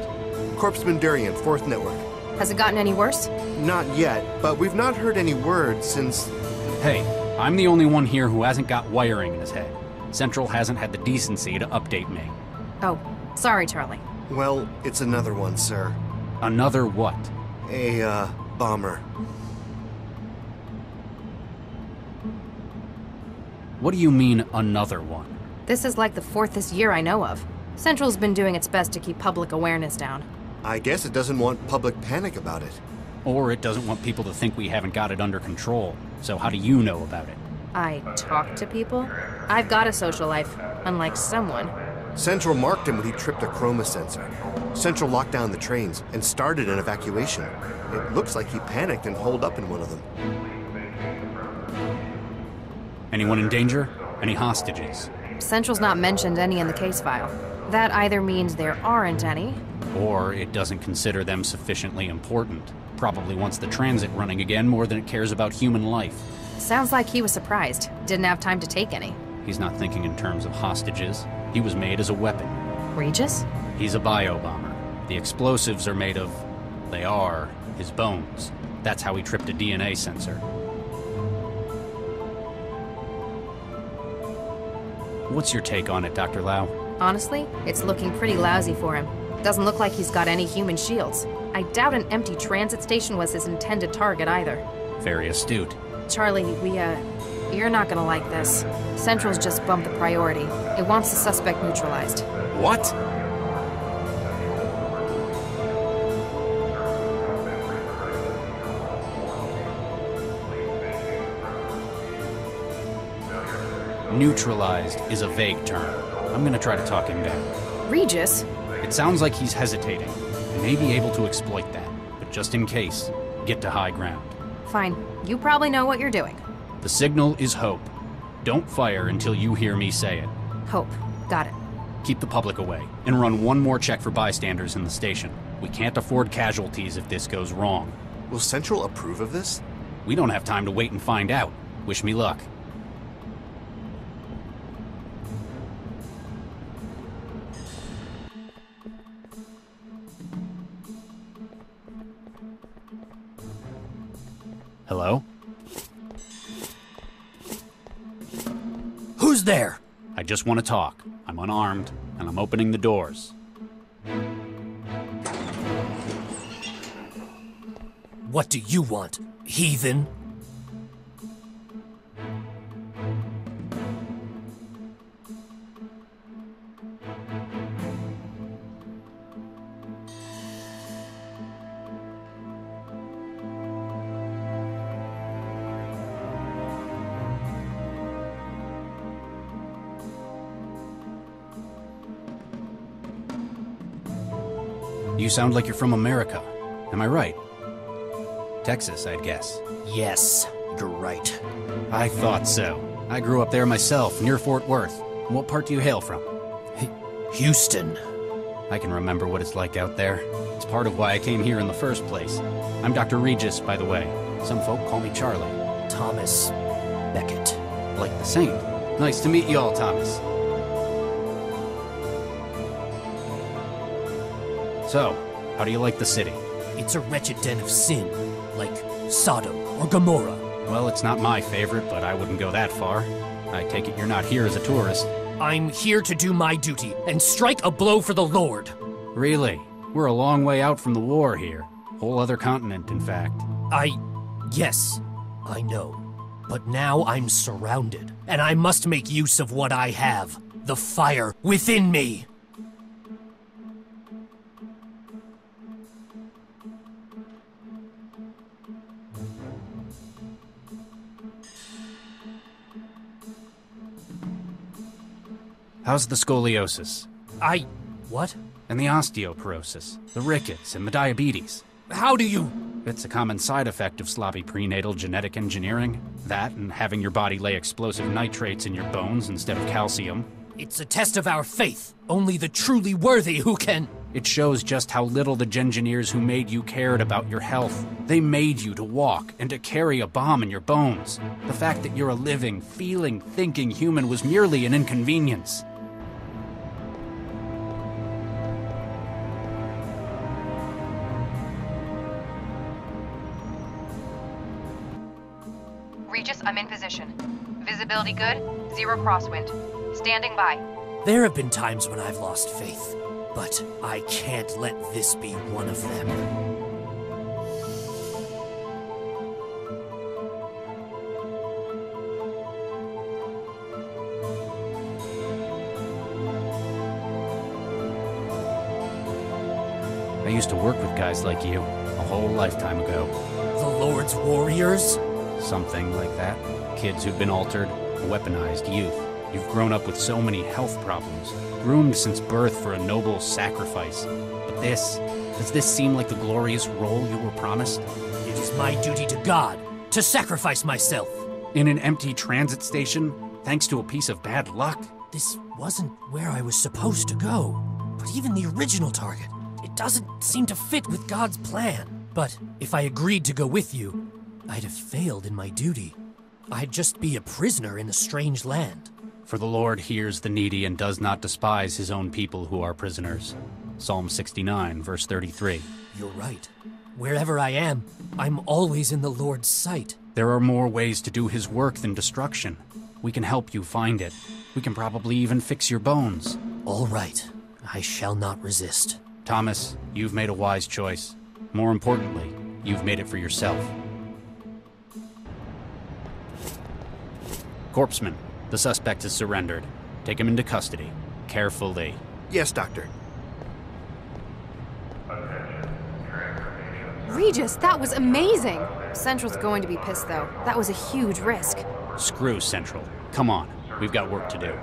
Corpsman Durian, 4th Network. Has it gotten any worse? Not yet, but we've not heard any word since... Hey, I'm the only one here who hasn't got wiring in his head. Central hasn't had the decency to update me. Oh, sorry, Charlie. Well, it's another one, sir. Another what? A, bomber. What do you mean, another one? This is like the 4th this year I know of. Central's been doing its best to keep public awareness down. I guess it doesn't want public panic about it. Or it doesn't want people to think we haven't got it under control. So how do you know about it? I talk to people? I've got a social life, unlike someone. Central marked him when he tripped a chroma sensor. Central locked down the trains and started an evacuation. It looks like he panicked and holed up in one of them. Anyone in danger? Any hostages? Central's not mentioned any in the case file. That either means there aren't any, or it doesn't consider them sufficiently important. Probably wants the transit running again more than it cares about human life. Sounds like he was surprised. Didn't have time to take any. He's not thinking in terms of hostages. He was made as a weapon. Regis? He's a bio-bomber. The explosives are made of... they are his bones. That's how he tripped a DNA sensor. What's your take on it, Dr. Lau? Honestly, it's looking pretty lousy for him. Doesn't look like he's got any human shields. I doubt an empty transit station was his intended target either. Very astute. Charlie, you're not gonna like this. Central's just bumped the priority. It wants the suspect neutralized. What? Neutralized is a vague term. I'm gonna try to talk him down. Regis? It sounds like he's hesitating. I may be able to exploit that, but just in case, get to high ground. Fine. You probably know what you're doing. The signal is hope. Don't fire until you hear me say it. Hope. Got it. Keep the public away, and run one more check for bystanders in the station. We can't afford casualties if this goes wrong. Will Central approve of this? We don't have time to wait and find out. Wish me luck. Hello? Who's there? I just want to talk. I'm unarmed, and I'm opening the doors. What do you want, heathen? You sound like you're from America. Am I right? Texas, I'd guess. Yes, you're right. I thought so. I grew up there myself, near Fort Worth. What part do you hail from? Houston. I can remember what it's like out there. It's part of why I came here in the first place. I'm Dr. Regis, by the way. Some folk call me Charlie. Thomas Beckett. Like the saint. Nice to meet you all, Thomas. So, how do you like the city? It's a wretched den of sin, like Sodom or Gomorrah. Well, it's not my favorite, but I wouldn't go that far. I take it you're not here as a tourist. I'm here to do my duty and strike a blow for the Lord. Really? We're a long way out from the war here. Whole other continent, in fact. Yes, I know. But now I'm surrounded, and I must make use of what I have. The fire within me. How's the scoliosis? What? And the osteoporosis, the rickets, and the diabetes. How do you... It's a common side effect of sloppy prenatal genetic engineering. That and having your body lay explosive nitrates in your bones instead of calcium. It's a test of our faith. Only the truly worthy who can... It shows just how little the Gengineers who made you cared about your health. They made you to walk and to carry a bomb in your bones. The fact that you're a living, feeling, thinking human was merely an inconvenience. Regis, I'm in position. Visibility good, 0 crosswind. Standing by. There have been times when I've lost faith, but I can't let this be one of them. I used to work with guys like you, a whole lifetime ago. The Lord's warriors? Something like that. Kids who've been altered, weaponized youth. You've grown up with so many health problems, groomed since birth for a noble sacrifice. But does this seem like the glorious role you were promised? It is my duty to God to sacrifice myself. In an empty transit station, thanks to a piece of bad luck? This wasn't where I was supposed to go. But even the original target, it doesn't seem to fit with God's plan. But if I agreed to go with you, I'd have failed in my duty. I'd just be a prisoner in a strange land. For the Lord hears the needy and does not despise his own people who are prisoners. Psalm 69, verse 33. You're right. Wherever I am, I'm always in the Lord's sight. There are more ways to do his work than destruction. We can help you find it. We can probably even fix your bones. All right. I shall not resist. Thomas, you've made a wise choice. More importantly, you've made it for yourself. Corpsman, the suspect has surrendered. Take him into custody. Carefully. Yes, Doctor. Regis, that was amazing! Central's going to be pissed, though. That was a huge risk. Screw Central. Come on. We've got work to do.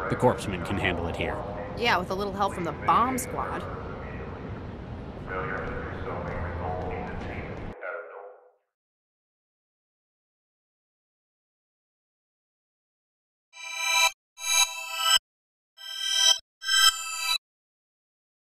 The Corpsman can handle it here. Yeah, with a little help from the bomb squad.